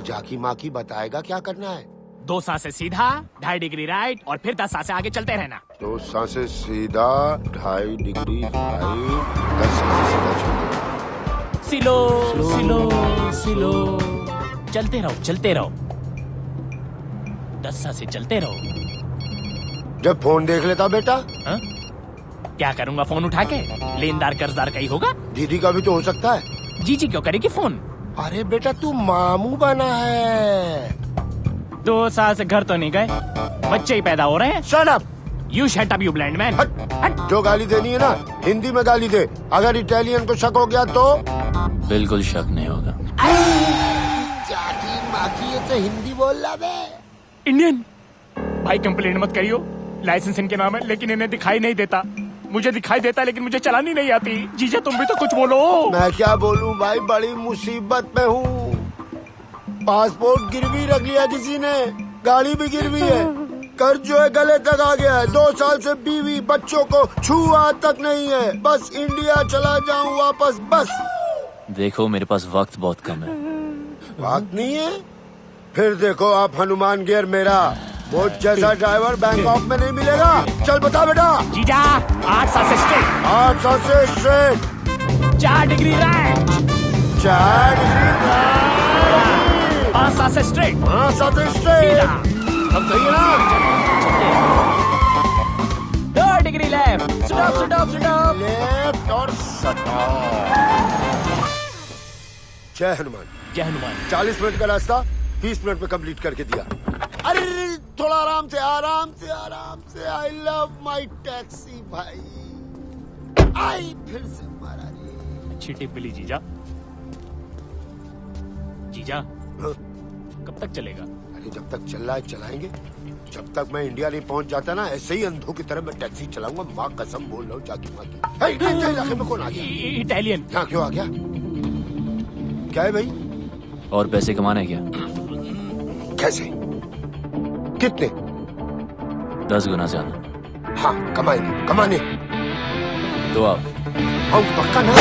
जाकी माकी बताएगा क्या करना है। 2 सांसें सीधा, 2.5 डिग्री राइट और फिर 10 सांसें आगे चलते रहना। 2 सांसें सीधा, 2.5 डिग्री राइट, 10 सांसें सीधा चलना। सिलो सिलो सिलो, चलते रहो 10 सांसें चलते रहो। जब फोन देख लेता बेटा? हा? क्या करूंगा फोन उठा के? लेनदार कर्जदार का ही होगा। दीदी का भी तो हो सकता है। जी क्यों करेगी फोन? अरे बेटा तू मामू बना है। 2 साल से घर तो नहीं गए, बच्चे ही पैदा हो रहे हैं। Shut up. You shut up you blind man. जो गाली देनी है ना हिंदी में गाली दे, अगर इटालियन को शक हो गया तो? बिल्कुल शक नहीं होगा। जाकी माकी ये तो हिंदी बोल रहा बे। इंडियन भाई कंप्लेंट मत करियो, लाइसेंस इनके नाम है लेकिन इन्हें दिखाई नहीं देता। मुझे दिखाई देता लेकिन मुझे चलानी नहीं आती। जीजा तुम भी तो कुछ बोलो। मैं क्या बोलूं भाई, बड़ी मुसीबत में हूँ। पासपोर्ट गिरवी रख लिया किसी ने, गाड़ी भी गिरवी है, कर्ज जो है गले तक आ गया है। 2 साल से बीवी बच्चों को छुआ तक नहीं है। बस इंडिया चला जाऊं वापस बस। देखो मेरे पास वक्त बहुत कम है। वक्त नहीं है? फिर देखो आप हनुमान गियर मेरा, वो जैसा ड्राइवर बैंकॉक में नहीं मिलेगा। चल बता बेटा। जीजा 8 सांसें स्ट्रेट, 8 सांसें straight, 4 degree right, 4 degree right, 5 सांसें स्ट्रेट, 5 सांसें स्ट्रेट। अब सही है ना? 2 डिग्री लेफ्ट, स्टॉप लेफ्ट और स्टॉप। जय हनुमान। 40 मिनट का रास्ता 20 मिनट में कंप्लीट करके दिया। अरे थोड़ा आराम से। आई लव माई टैक्सी भाई। आई फिर से मारा रे। अच्छी टिप मिली जीजा। कब तक चलेगा? अरे जब तक चल रहा है चलाएंगे। जब तक मैं इंडिया नहीं पहुंच जाता ना, ऐसे ही अंधों की तरह मैं टैक्सी चलाऊंगा। माँ कसम बोल रहा हूँ जाकी माकी। इलाके में कौन आ गया? इटालियन। यहाँ क्यों आ गया? क्या है भाई? और पैसे कमाने क्या? कैसे? कितने? 10 गुना ज्यादा। हाँ कमाने। तो आओ। पक्का ना?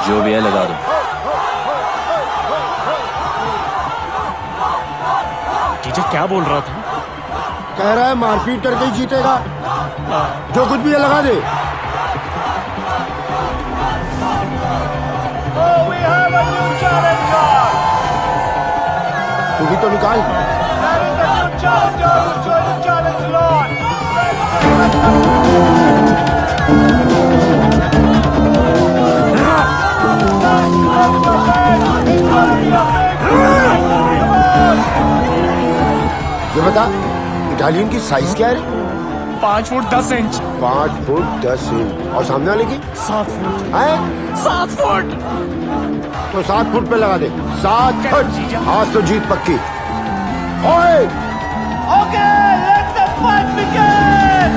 जो भी है लगा दो। जीजा क्या बोल रहा था? कह रहा है मारपीट करके ही जीतेगा। जो कुछ भी है लगा दे। तू भी तो निकाल। ये बता इटालियन की साइज क्या है? 5 फुट 10 इंच। 5 foot 10 inch. और सामने वाले की? 7 फुट। है? 7 फुट। तो 7 फुट पे लगा दे। 7 फुट। आज तो जीत पक्की। ओए! Okay, let the fight begin!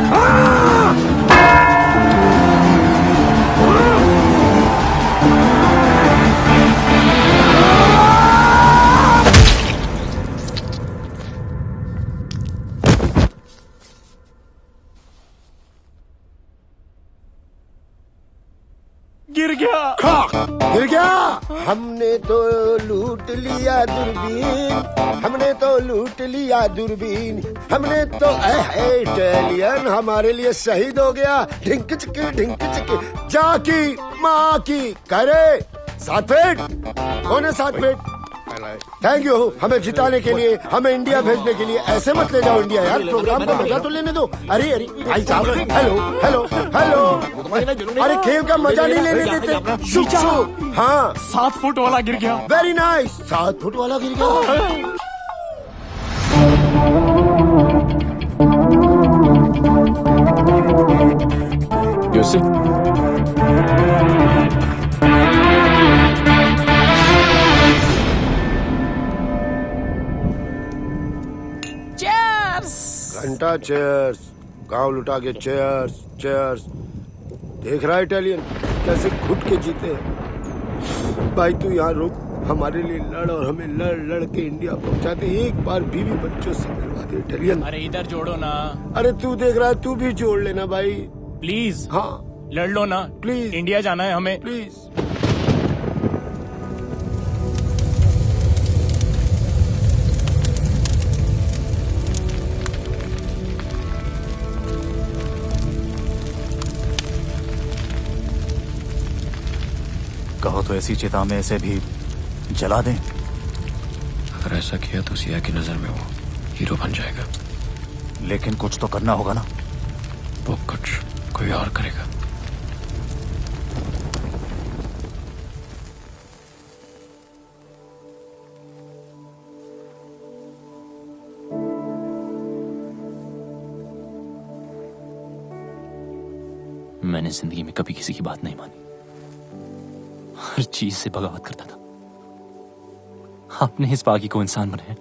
गिर गया। गिर गया। हमने तो लूट लिया दूरबीन, हमने तो लूट लिया दूरबीन, हमने तो इटालियन हमारे लिए शहीद हो गया। ढिंक चिकी जाकी माँ की करे 7 फीट। कौन है 7 फीट? थैंक यू हमें जिताने के लिए, हमें इंडिया भेजने के लिए। ऐसे मत ले जाओ इंडिया यार, प्रोग्राम को मजा तो लेने दो। अरे अरे भाई साहब, हेलो हेलो हेलो, अरे खेल का मजा नहीं लेने देते। हाँ 7 फुट वाला गिर गया। वेरी नाइस, 7 फुट वाला गिर गया। घंटा चेयर्स, गांव लुटा के चेयर्स चेयर्स। देख रहा है इटालियन कैसे घुट के जीते हैं। भाई तू यहाँ रुक, हमारे लिए लड़ और हमें लड़ लड़ के इंडिया पहुंचा दे। एक बार बीवी बच्चों से मिलवा दे इटालियन। अरे इधर जोड़ो ना। अरे तू देख रहा है, तू भी जोड़ लेना भाई प्लीज। हाँ लड़ लो ना प्लीज, इंडिया जाना है हमें प्लीज। कहो तो ऐसी चिता में ऐसे भी जला दें। अगर ऐसा किया तो सिया की नजर में वो हीरो बन जाएगा। लेकिन कुछ तो करना होगा ना। वो कुछ कोई और करेगा। मैंने जिंदगी में कभी किसी की बात नहीं मानी, हर चीज से बगावत करता था। आपने इस बागी को इंसान बनाया।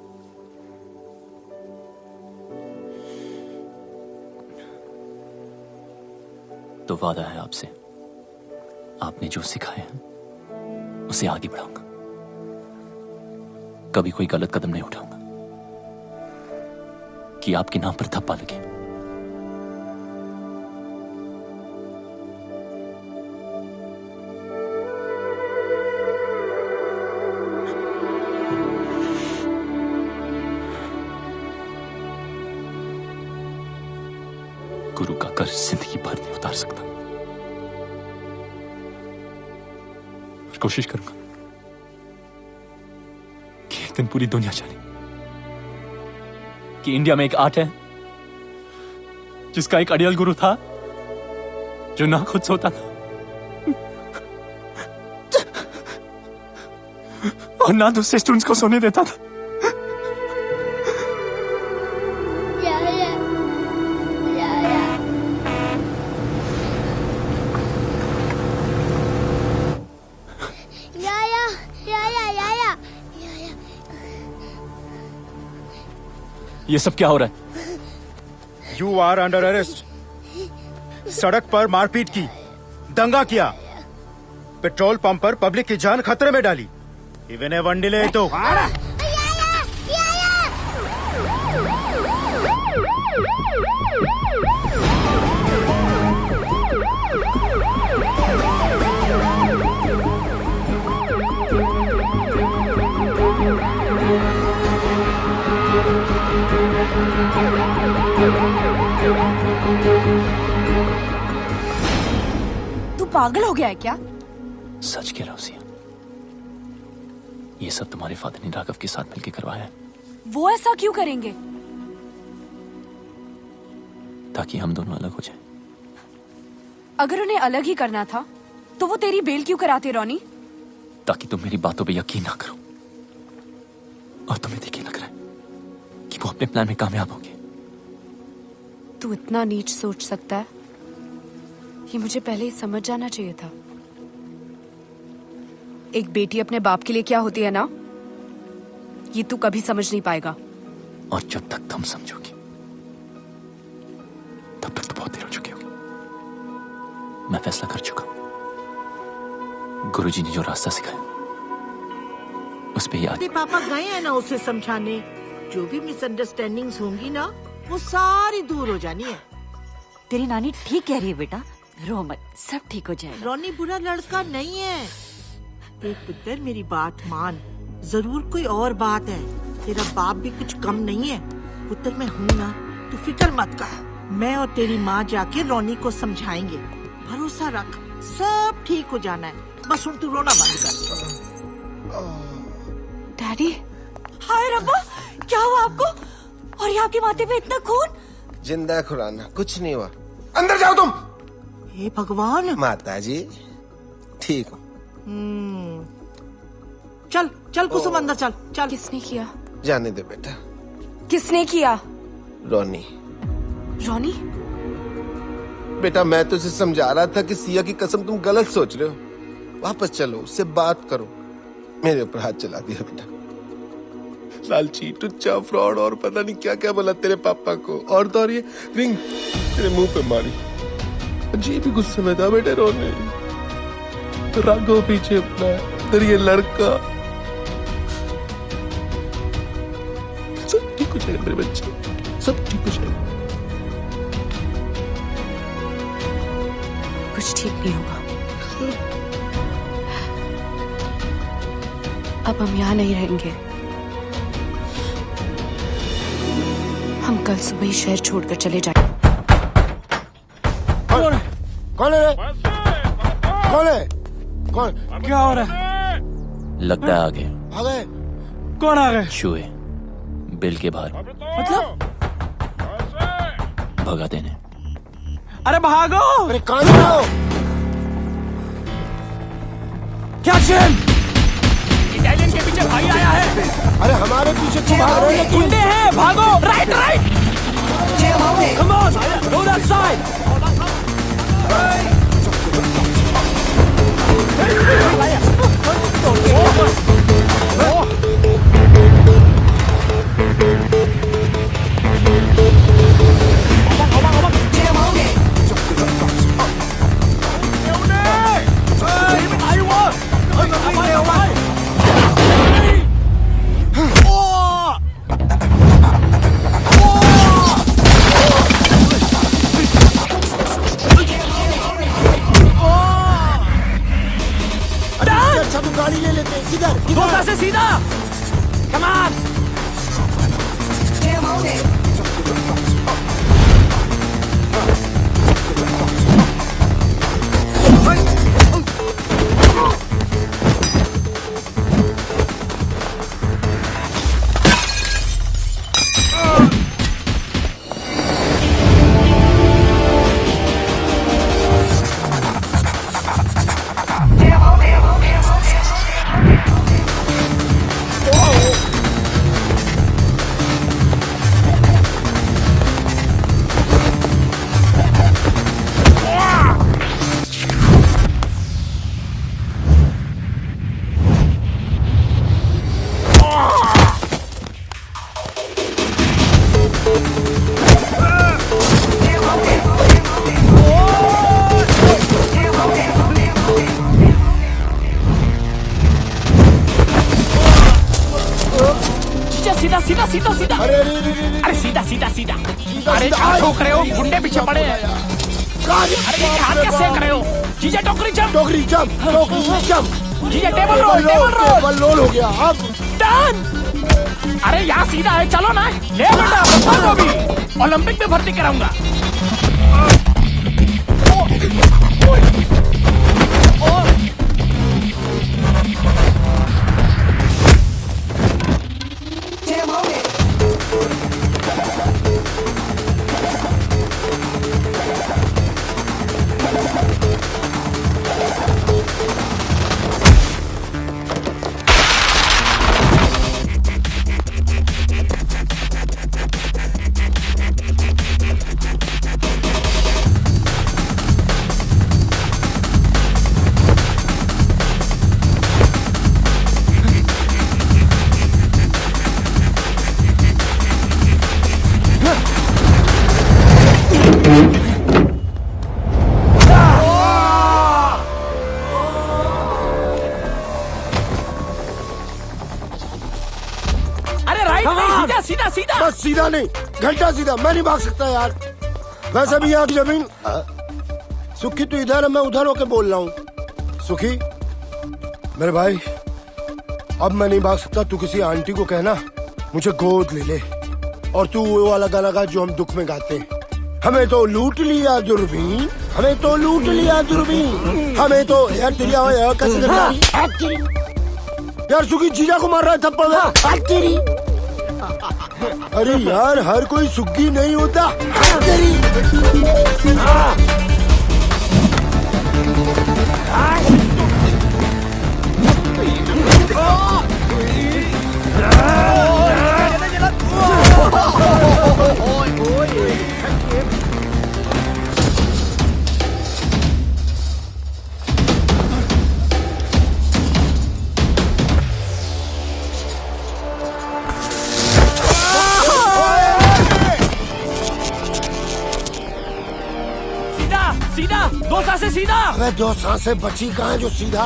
तो वादा है आपसे, आपने जो सिखाया है उसे आगे बढ़ाऊंगा। कभी कोई गलत कदम नहीं उठाऊंगा कि आपके नाम पर धब्बा लगे। गुरु का कर्ज जिंदगी भर नहीं उतार सकता, और कोशिश करूंगा कि एक दिन पूरी दुनिया जाने कि इंडिया में एक आर्ट है जिसका एक अड़ियल गुरु था जो ना खुद सोता था और ना दूसरे स्टूडेंट्स को सोने देता था। ये सब क्या हो रहा है? You are under arrest. सड़क पर मारपीट की, दंगा किया, पेट्रोल पंप पर पब्लिक की जान खतरे में डाली। इवन ए वन डिले तो तू पागल हो गया है क्या? सच कह रहा हूं सिया, ये सब तुम्हारे फादर ने राघव के साथ मिलकर करवाया है। वो ऐसा क्यों करेंगे? ताकि हम दोनों अलग हो जाएं। अगर उन्हें अलग ही करना था तो वो तेरी बेल क्यों कराते रोनी? ताकि तुम मेरी बातों पे यकीन ना करो और तुम्हें देखिए लग रहा है कि वो अपने प्लान में कामयाब होंगे। तू इतना नीच सोच सकता है, ये मुझे पहले ही समझ जाना चाहिए था। एक बेटी अपने बाप के लिए क्या होती है ना, ये तू कभी समझ नहीं पाएगा। और जब तक तुम समझोगी तब तक तो बहुत देर हो चुकी होगी। मैं फैसला कर चुका हूं। गुरुजी ने जो रास्ता सिखाया उस पे याद। तेरे पापा गए हैं ना उसे समझाने। जो भी मिसअंडरस्टैंडिंग्स होंगी ना वो सारी दूर हो जानी है। तेरी नानी ठीक कह रही है बेटा, रो मत, सब ठीक हो जाएगा। रोनी बुरा लड़का नहीं है। देख पुत्र, मेरी बात मान। जरूर कोई और बात है। तेरा बाप भी कुछ कम नहीं है। पुत्र मैं हूँ ना, तू फिक्र मत कर। मैं और तेरी माँ जाके रोनी को समझाएंगे। भरोसा रख, सब ठीक हो जाना है। बस तू रोना बंद कर। डैडी, हाय रब्बा, क्या हुआ आपको? और ये आपके माथे पे इतना खून? जिंदा खुराना, कुछ नहीं हुआ। अंदर जाओ तुम। हे भगवान। माता जी ठीक हो? चल चल कुसुम, अंदर चल चल। किसने किया? जाने दे बेटा। किसने किया? रोनी। रोनी? बेटा मैं तुझे समझा रहा था कि सिया की कसम तुम गलत सोच रहे हो। वापस चलो, उससे बात करो। मेरे ऊपर हाथ चला दिया बेटा। लालची, टुच्चा, फ्रॉड और पता नहीं क्या क्या बोला तेरे पापा को। और तो और ये रिंग तेरे मुंह पे मारी। अजीब ही गुस्से में था बेटे रोने। तो राघव पीछे अपना इधर ये लड़का। सब ठीक हो जाएगा मेरे बच्चे, सब ठीक हो जाएगा। कुछ ठीक नहीं होगा। अब हम यहाँ नहीं रहेंगे। हम कल सुबह ही शहर छोड़कर चले जाएंगे। कौन है? कौन है? कौन है? कौन? क्या हो रहा है? लगता है आ गए। आ गए? कौन आ गए? छुए बिल के बाहर। मतलब? भगा देने। अरे भागो! अरे कौन हो? क्या चैन? इटालियन के पीछे भाई आया है। अरे हमारे पीछे क्यों भाग रहे हैं? गुंडे हैं, भागो! Right right! Come on, go that side. गाड़ी ले लेते हैं। किधर? दोसा से सीधा। Come on! सीधा सीधा सीधा सीधा। अरे सीधा सीधा सीधा। अरे कहाँ ठोक रहे हो? गुंडे पीछे पड़े हैं। अरे ये हाथ क्या सेक रहे हो? जीजा टोकरी जंप। टोकरी जंप, टोकरी जंप। जीजा table roll, table roll. Table roll हो गया। अब डन। अरे यहाँ सीधा है, चलो ना। ले बेटा, बच्चों को भी ओलंपिक में भर्ती कराऊंगा। सीधा सीधा। बस सीधा नहीं, घंटा सीधा। मैं नहीं भाग सकता यार। वैसे भी यहाँ की जमीन। सुखी तू इधर है, मैं उधर होके बोल रहा हूँ। सुखी मेरे भाई अब मैं नहीं भाग सकता, तू किसी आंटी को कहना मुझे गोद ले ले, और तू वो वाला गाना गा जो हम दुख में गाते हैं। हमें तो लूट लिया दूरबीन, हमें तो लूट लिया दूरबीन, हमें तो यार तेरी आवाज कैसे कर रही यार, सुगी जीजा को मार रहा है थप्पड़ तेरी। अरे यार हर कोई सुग्गी नहीं होता तेरी। सीधा 2 सांसें सीधा। अबे 2 सांसें बची कहाँ है जो सीधा?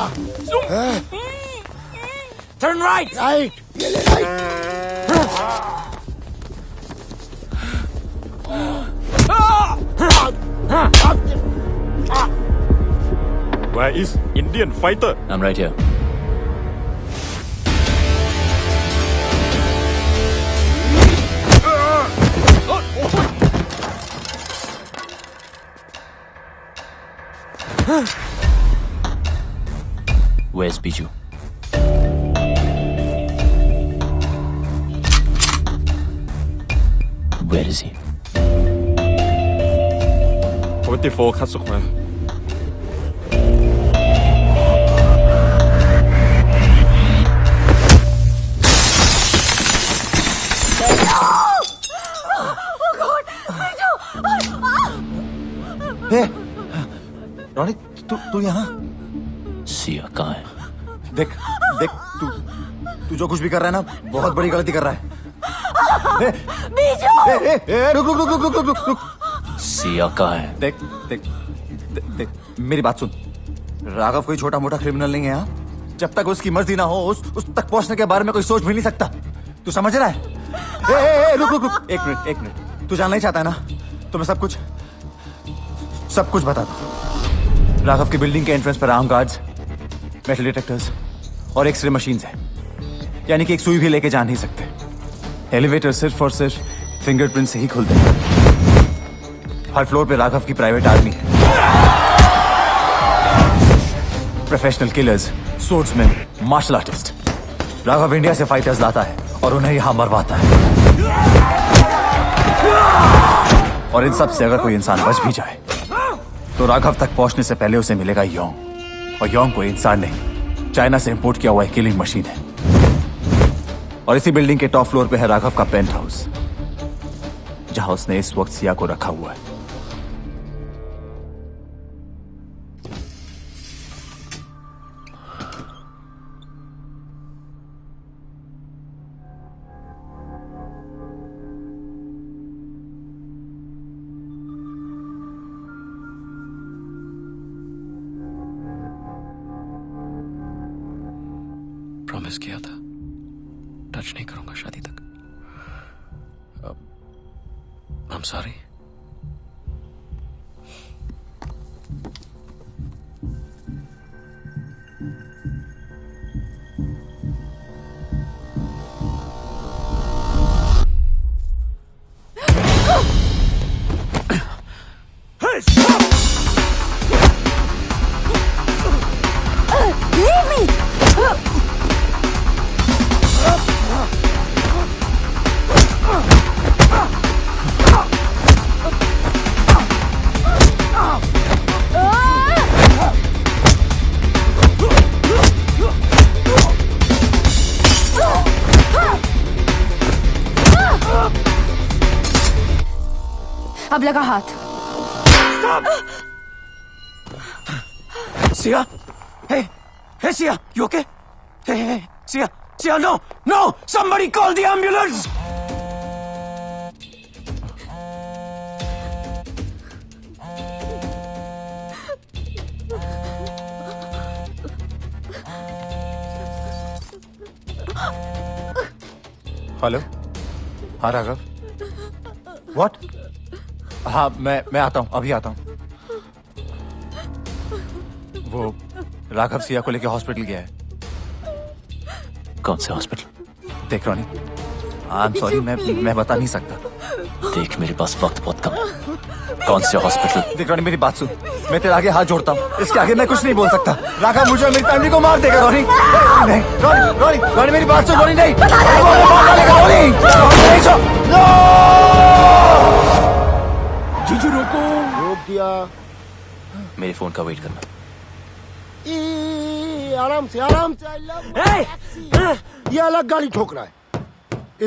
Turn right. राइट, ये ले right. Where is Indian fighter? I'm right here. Where's Biju? Where is he? 44 คัดสุขมา Ronnie तू यहाँ? सिया कहाँ है? देख देख तू जो कुछ भी कर रहा है ना बहुत बड़ी गलती कर रहा है। रुक रुक रुक रुक रुक रुक रुक। सिया कहाँ है? देख देख देख मेरी बात सुन। राघव कोई छोटा मोटा क्रिमिनल नहीं है यहाँ। जब तक उसकी मर्जी ना हो उस तक पहुंचने के बारे में कोई सोच भी नहीं सकता। तू समझ रहा है? रुक रुक रुक एक मिनट। तू जानना ही चाहता है ना तो मैं सब कुछ बता दूं। राघव की बिल्डिंग के एंट्रेंस पर आर्म गार्ड्स, मेटल डिटेक्टर्स और एक्सरे मशीन्स हैं, यानी कि एक सुई भी लेके जा नहीं सकते। एलिवेटर सिर्फ और सिर्फ फिंगरप्रिंट से ही खुलते हैं। हर फ्लोर पे राघव की प्राइवेट आर्मी है। Professional killers, swordsman, martial artist. Raghav India से फाइटर्स लाता है और उन्हें यहां मरवाता है। और इन सब से अगर कोई इंसान बच भी जाए तो राघव तक पहुंचने से पहले उसे मिलेगा योंग, और योंग कोई इंसान नहीं, चाइना से इंपोर्ट किया हुआ एक किलिंग मशीन है। और इसी बिल्डिंग के टॉप फ्लोर पे है राघव का पेंट हाउस, जहां उसने इस वक्त सिया को रखा हुआ है। प्रॉमिस किया था टच नहीं करूंगा शादी तक। आई एम सॉरी। Leave me! अब लगा हाथ। Sia! Hey! Hey, Sia! You okay? Hey, Sia! Sia, no! No! Somebody call the ambulance! Hello, हाँ राघव। व्हाट? हाँ मैं आता हूँ, अभी आता हूँ। वो राघव सिया को लेके हॉस्पिटल गया है। कौन से हॉस्पिटल? देख रॉनी, आई एम सॉरी, मैं बता नहीं सकता। देख मेरे पास वक्त बहुत कम है। कौन से हॉस्पिटल? देख रॉनी, मेरी बात सुन, मैं तेरे आगे हाथ जोड़ता हूँ, इसके आगे मैं कुछ नहीं बोल सकता। राघव मुझे और मेरी फैमिली को मार देगा। रॉनी नहीं, रॉनी मेरी बात सुन। रॉनी नहीं, जीजू रोको। रोक दिया। मेरे फोन का वेट करना। आराम से ये अलग गाड़ी ठोक रहा है।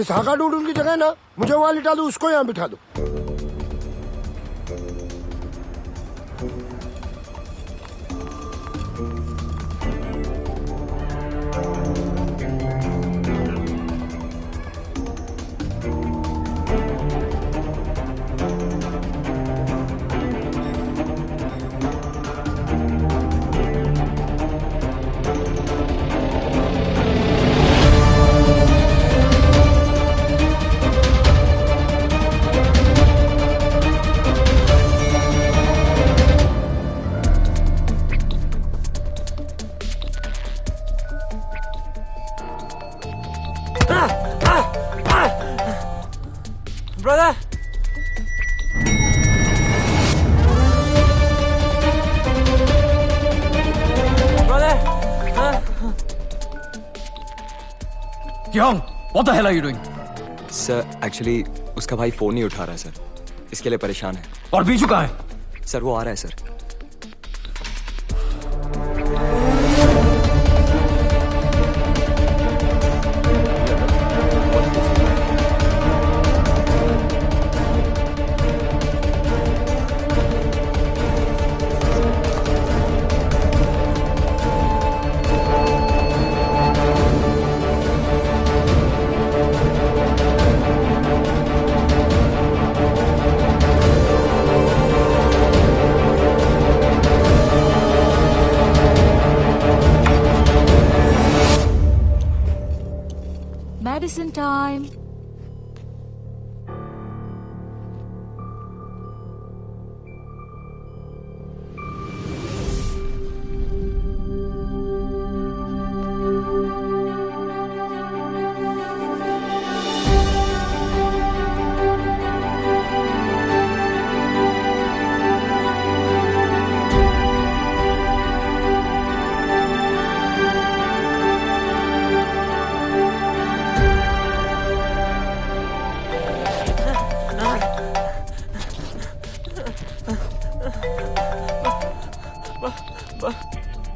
इस हाका डूडूल की जगह ना मुझे वहां लिटा दो, उसको यहाँ बिठा दो। Brother! Brother! Kyung, what the hell are you doing? Sir actually उसका भाई फोन नहीं उठा रहा है सर, इसके लिए परेशान है। और बीजू कहाँ है? सर वो आ रहा है sir. Medicine time.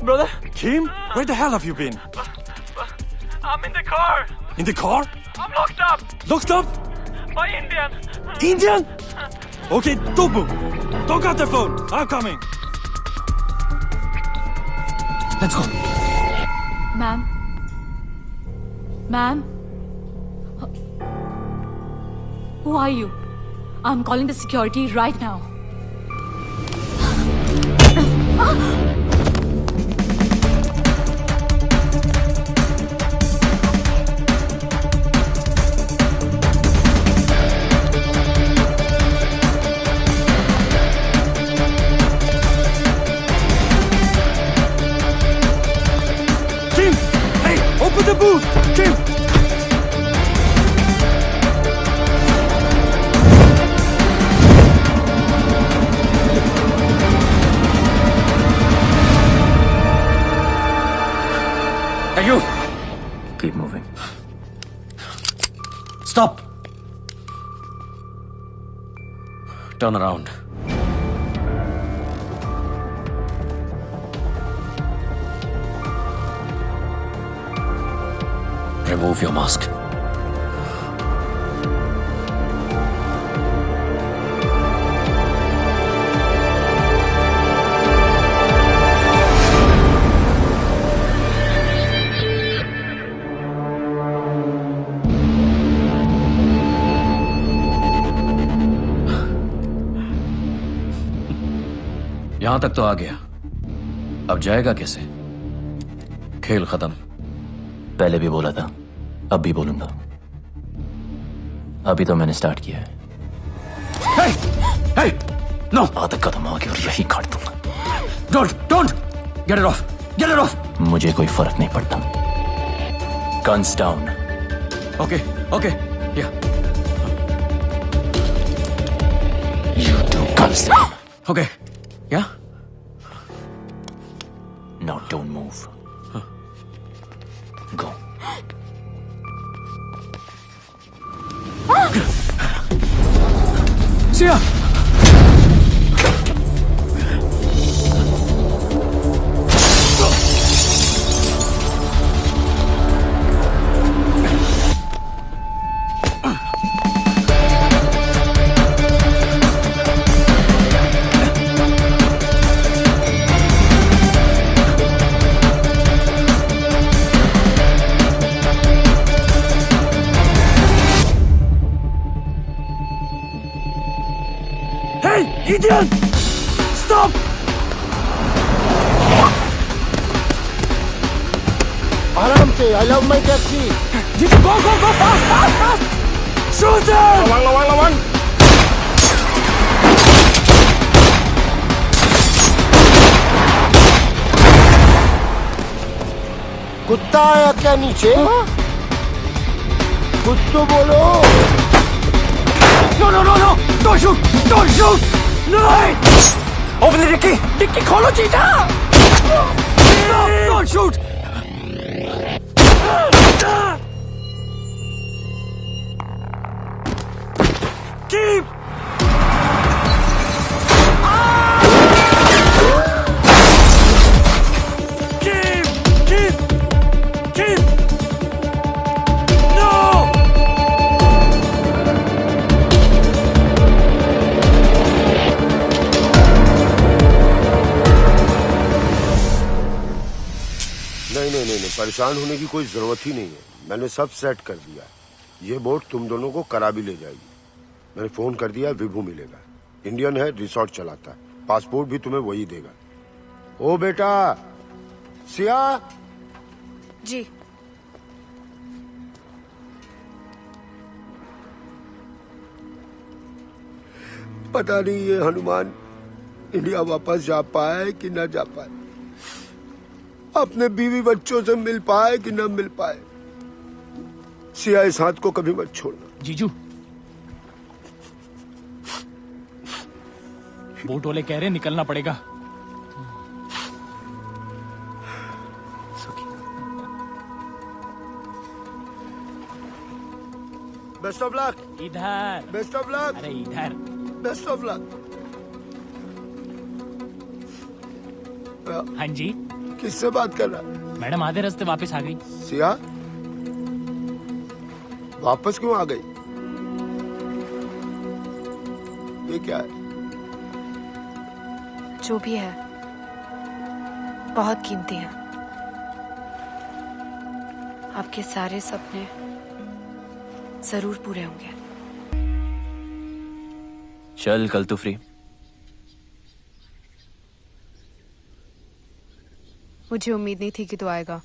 Brother? Kim, where the hell have you been? I'm in the car. In the car? I'm locked up. Locked up? By Indian. Indian? Okay, don't move. Don't cut the phone. I'm coming. Let's go. Ma'am? Ma'am? Who are you? I'm calling the security right now. Kim! Hey, open the booth! Kim! Hey, you! Keep moving. Stop! Turn around. Remove your mask. यहां तक तो आ गया, अब जाएगा कैसे? खेल खत्म। पहले भी बोला था, अब भी बोलूंगा। अभी तो मैंने स्टार्ट किया है। Hey! Hey! No! आदत खत्म हो गई और यही काट दूंगा। Don't! Get it off! Get it off! मुझे कोई फर्क नहीं पड़ता। Guns down. Okay, okay, yeah. You too, guns down. Okay, yeah. Now don't move. Go. Sia! Hey, idiot! Stop! आराम से, I love my taxi. Jiju, go, fast, fast! Shoot them! लवंग कुत्ता आया क्या नीचे? कुछ तो बोलो. No! Don't shoot! No! Open the dicky! Dicky, खोलो जीजा! Stop! Don't shoot! Keep! Keep! No! नहीं, परेशान होने की कोई जरूरत ही नहीं है. मैंने सब सेट कर दिया. ये बोट तुम दोनों को करा भी ले जाएगी. मैंने फोन कर दिया, विभू मिलेगा. इंडियन है, रिसोर्ट चलाता है. पासपोर्ट भी तुम्हें वही देगा. ओ बेटा, सिया. जी. पता नहीं ये हनुमान इंडिया वापस जा पाए कि ना जा पाए. अपने बीवी बच्चों से मिल पाए कि ना मिल पाए. सिया, इस हाथ को कभी मत छोड़ना. जीजू, बोट वाले कह रहे निकलना पड़ेगा. Best of luck. इधर. Best of luck. अरे इधर. Best of luck. हाँ जी. किससे बात कर रहा है? मैडम आधे रास्ते वापस आ गई. सिया, वापस क्यों आ गई? ये क्या है? जो भी है बहुत कीमती है. आपके सारे सपने जरूर पूरे होंगे. चल, कल तो फ्री. मुझे उम्मीद नहीं थी कि तू आएगा.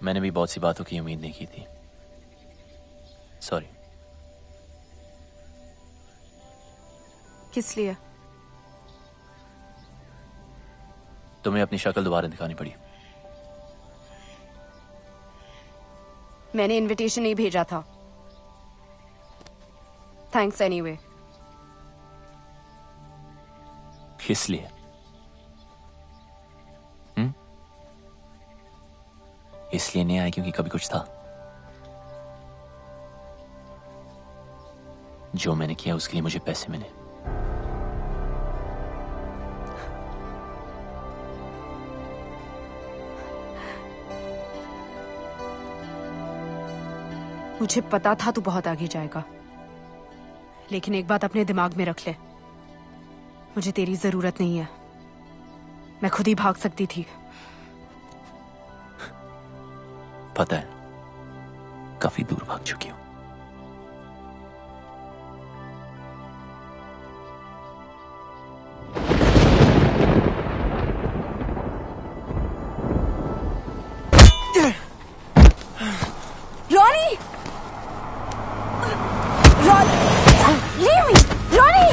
मैंने भी बहुत सी बातों की उम्मीद नहीं की थी. सॉरी. किस लिए? तुम्हें अपनी शक्ल दोबारा दिखानी पड़ी. मैंने इनविटेशन नहीं भेजा था. Thanks anyway. किस लिए? इसलिए नहीं आया क्योंकि कभी कुछ था. जो मैंने किया उसके लिए मुझे पैसे मिले. मुझे पता था तू बहुत आगे जाएगा, लेकिन एक बात अपने दिमाग में रख ले. मुझे तेरी जरूरत नहीं है. मैं खुद ही भाग सकती थी. पता है, काफी दूर भाग चुकी हूं. Ronnie! Leave me! Ronnie!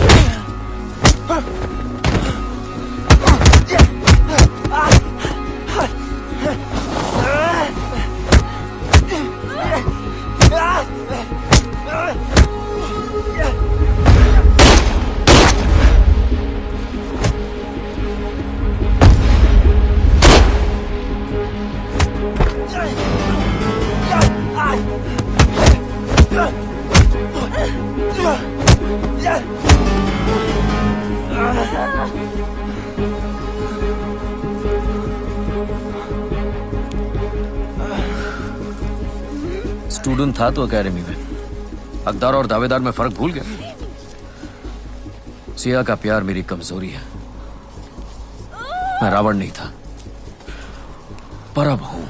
Student था तो एकेडमी में, हकदार और दावेदार में फर्क भूल गया। सिया का प्यार मेरी कमजोरी है। मैं रावण नहीं था, पर अब हूं।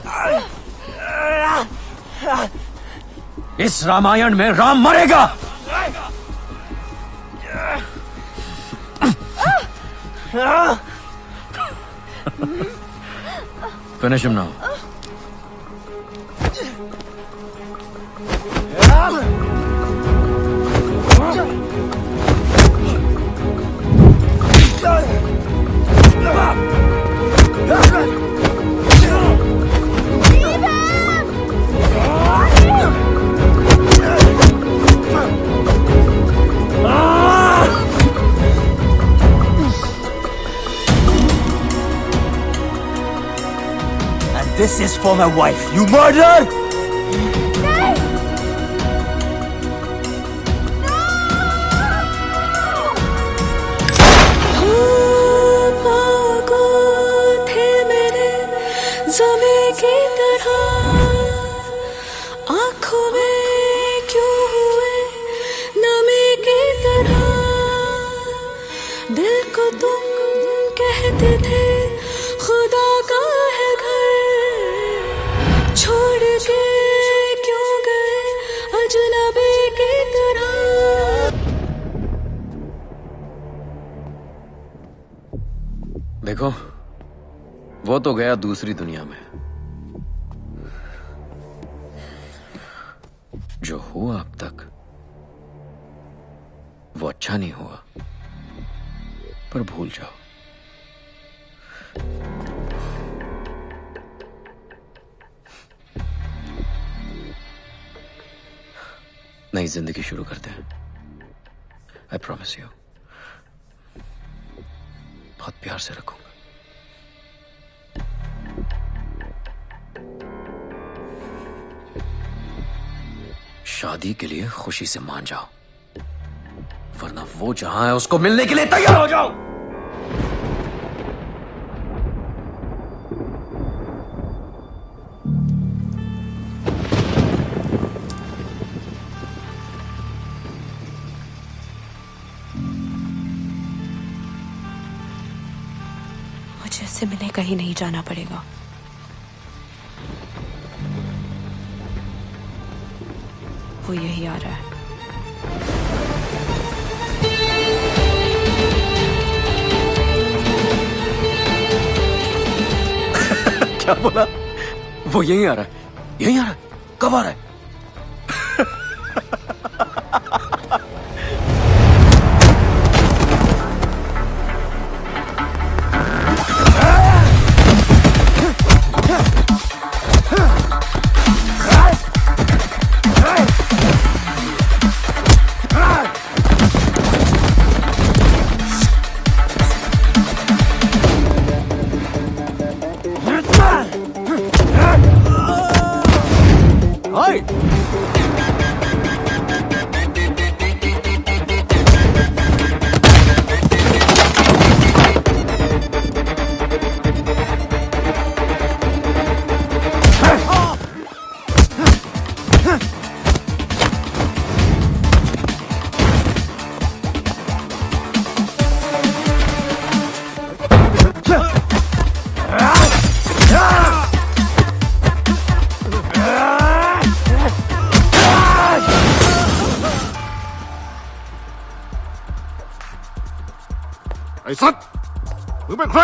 इस रामायण में राम मरेगा। Finish him now. This is for my wife. You murderer! देखो, वो तो गया दूसरी दुनिया में। जो हुआ अब तक वो अच्छा नहीं हुआ, पर भूल जाओ। नई जिंदगी शुरू करते हैं। आई प्रॉमिस यू, बहुत प्यार से रखूंगा। शादी के लिए खुशी से मान जाओ, वरना वो जहां है उसको मिलने के लिए तैयार हो जाओ। मुझे इससे मिलने कहीं नहीं जाना पड़ेगा। वो यही आ रहा है। क्या बोला? वो यहीं आ रहा है? यहीं आ रहा है? कब आ रहा है?ไอ้สัตว์มึงเป็นใคร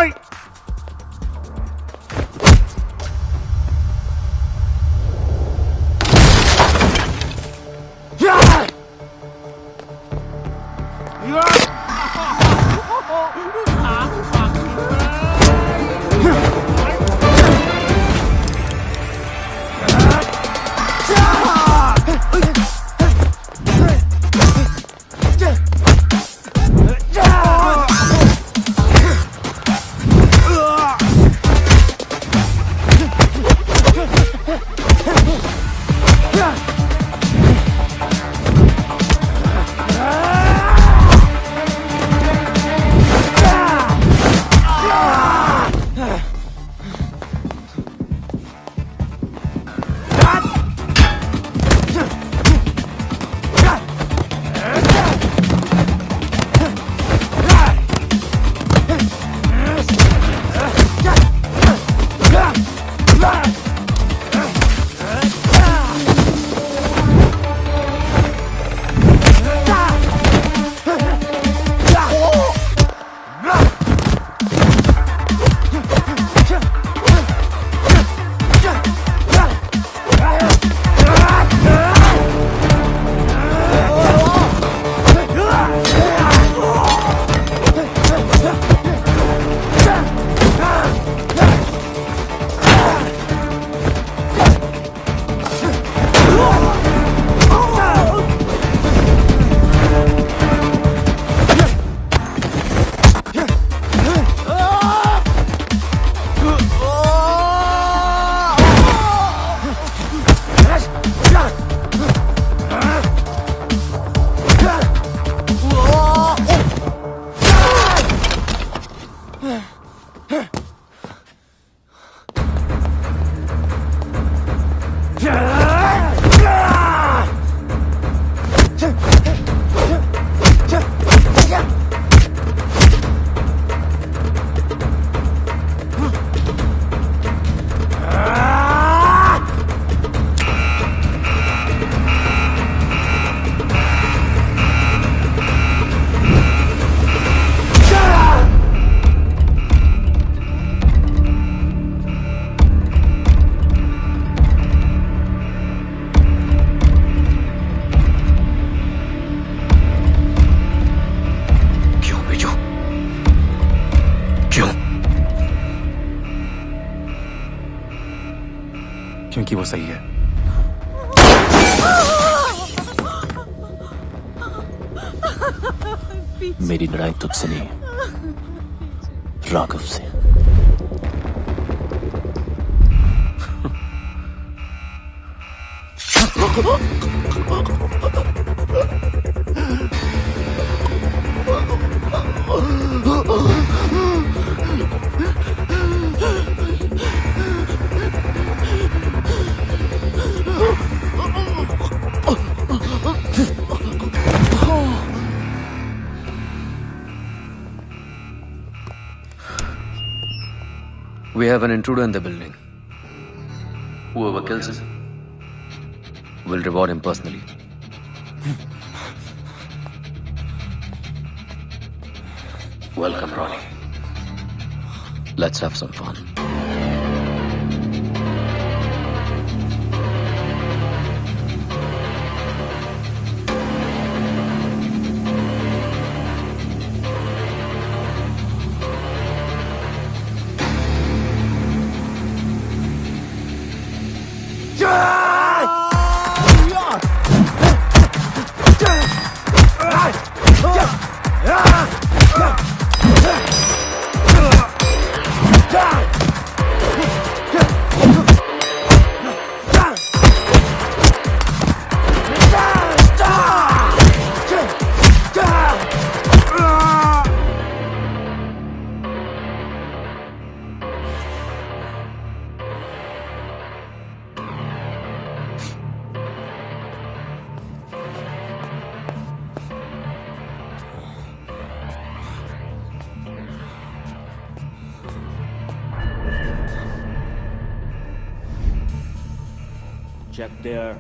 सही है। मेरी लड़ाई तुझसे नहीं, राघव से। We have an intruder in the building. Whoever kills him will reward him personally. Welcome, Ronnie. Let's have some fun. Check there.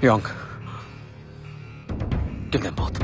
Young, kill them both.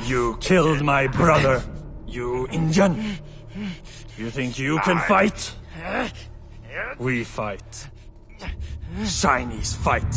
You killed my brother, you Indian. You think you can fight? We fight. Chinese fight.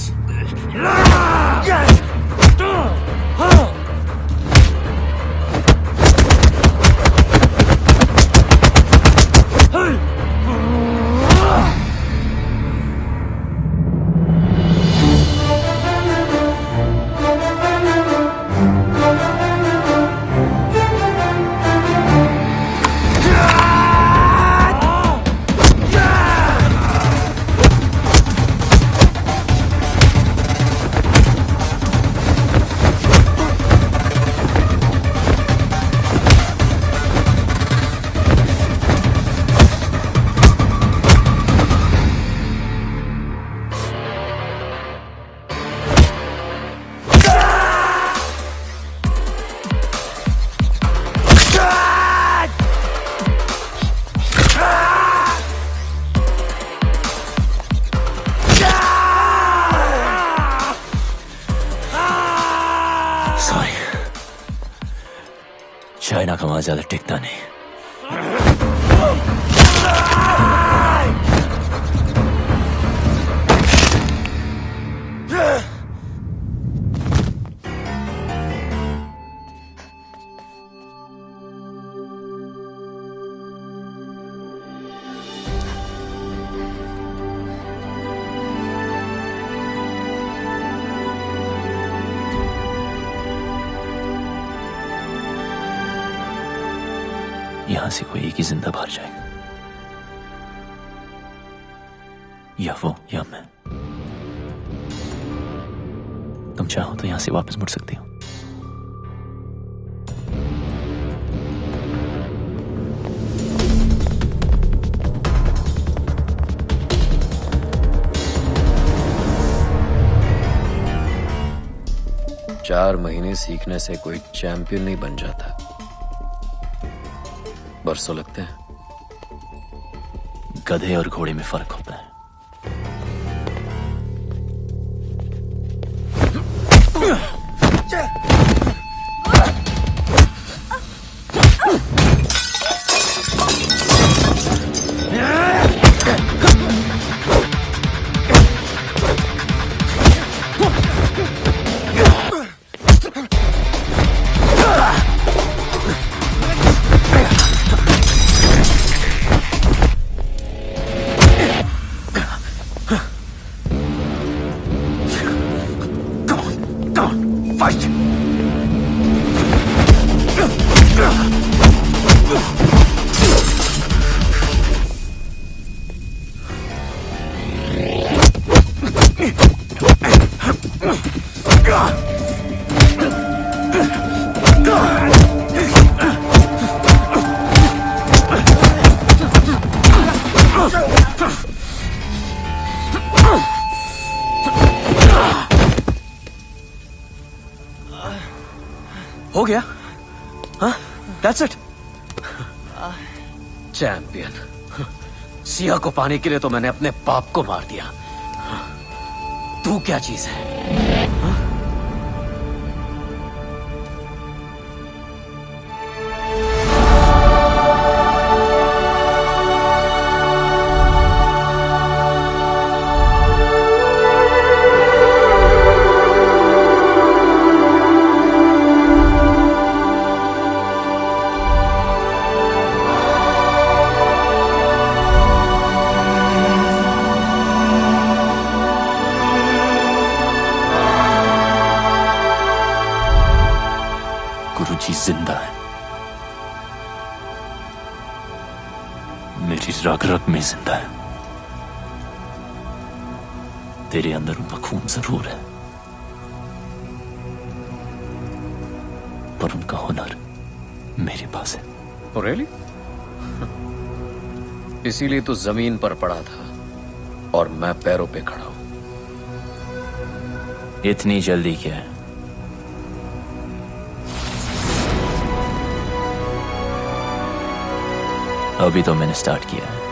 China का वहां ज्यादा टिकता नहीं। यहां से कोई एक ही जिंदा बाहर जाएगा, या वो या मैं। तुम चाहो तो यहां से वापस मुड़ सकती हो। चार महीने सीखने से कोई चैंपियन नहीं बन जाता, बरसों लगते हैं। गधे और घोड़े में फर्क होता है। हो गया? हाँ? That's it? चैंपियन। सिया को पाने के लिए तो मैंने अपने बाप को मार दिया। तू क्या चीज है? हाँ? जिंदा है, मेरी रग रग में जिंदा है। तेरे अंदर उनका खून जरूर है, पर उनका हुनर मेरे पास है। Oh, really? इसीलिए तो जमीन पर पड़ा था और मैं पैरों पे खड़ा हूं। इतनी जल्दी क्या है? अभी तो मैंने स्टार्ट किया है।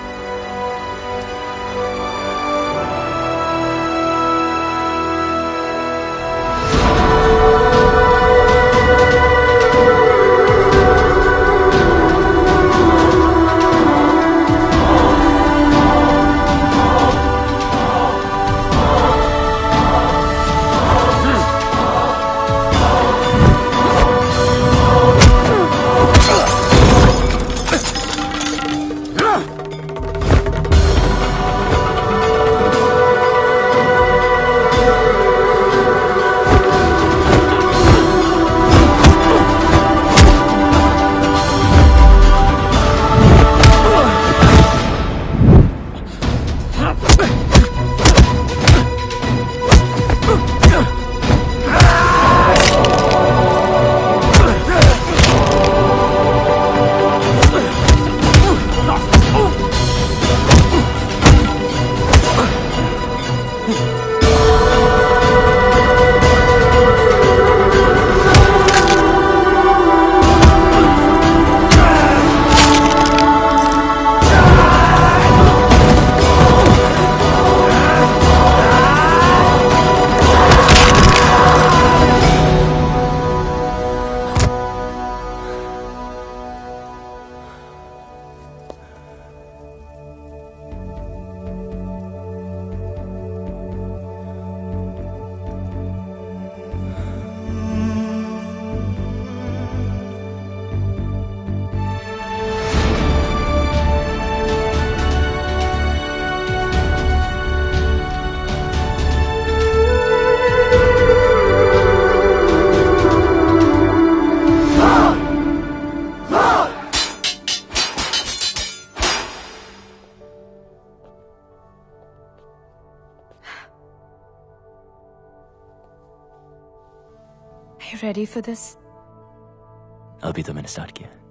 Are you ready for this? अभी तो मैंने स्टार्ट किया है।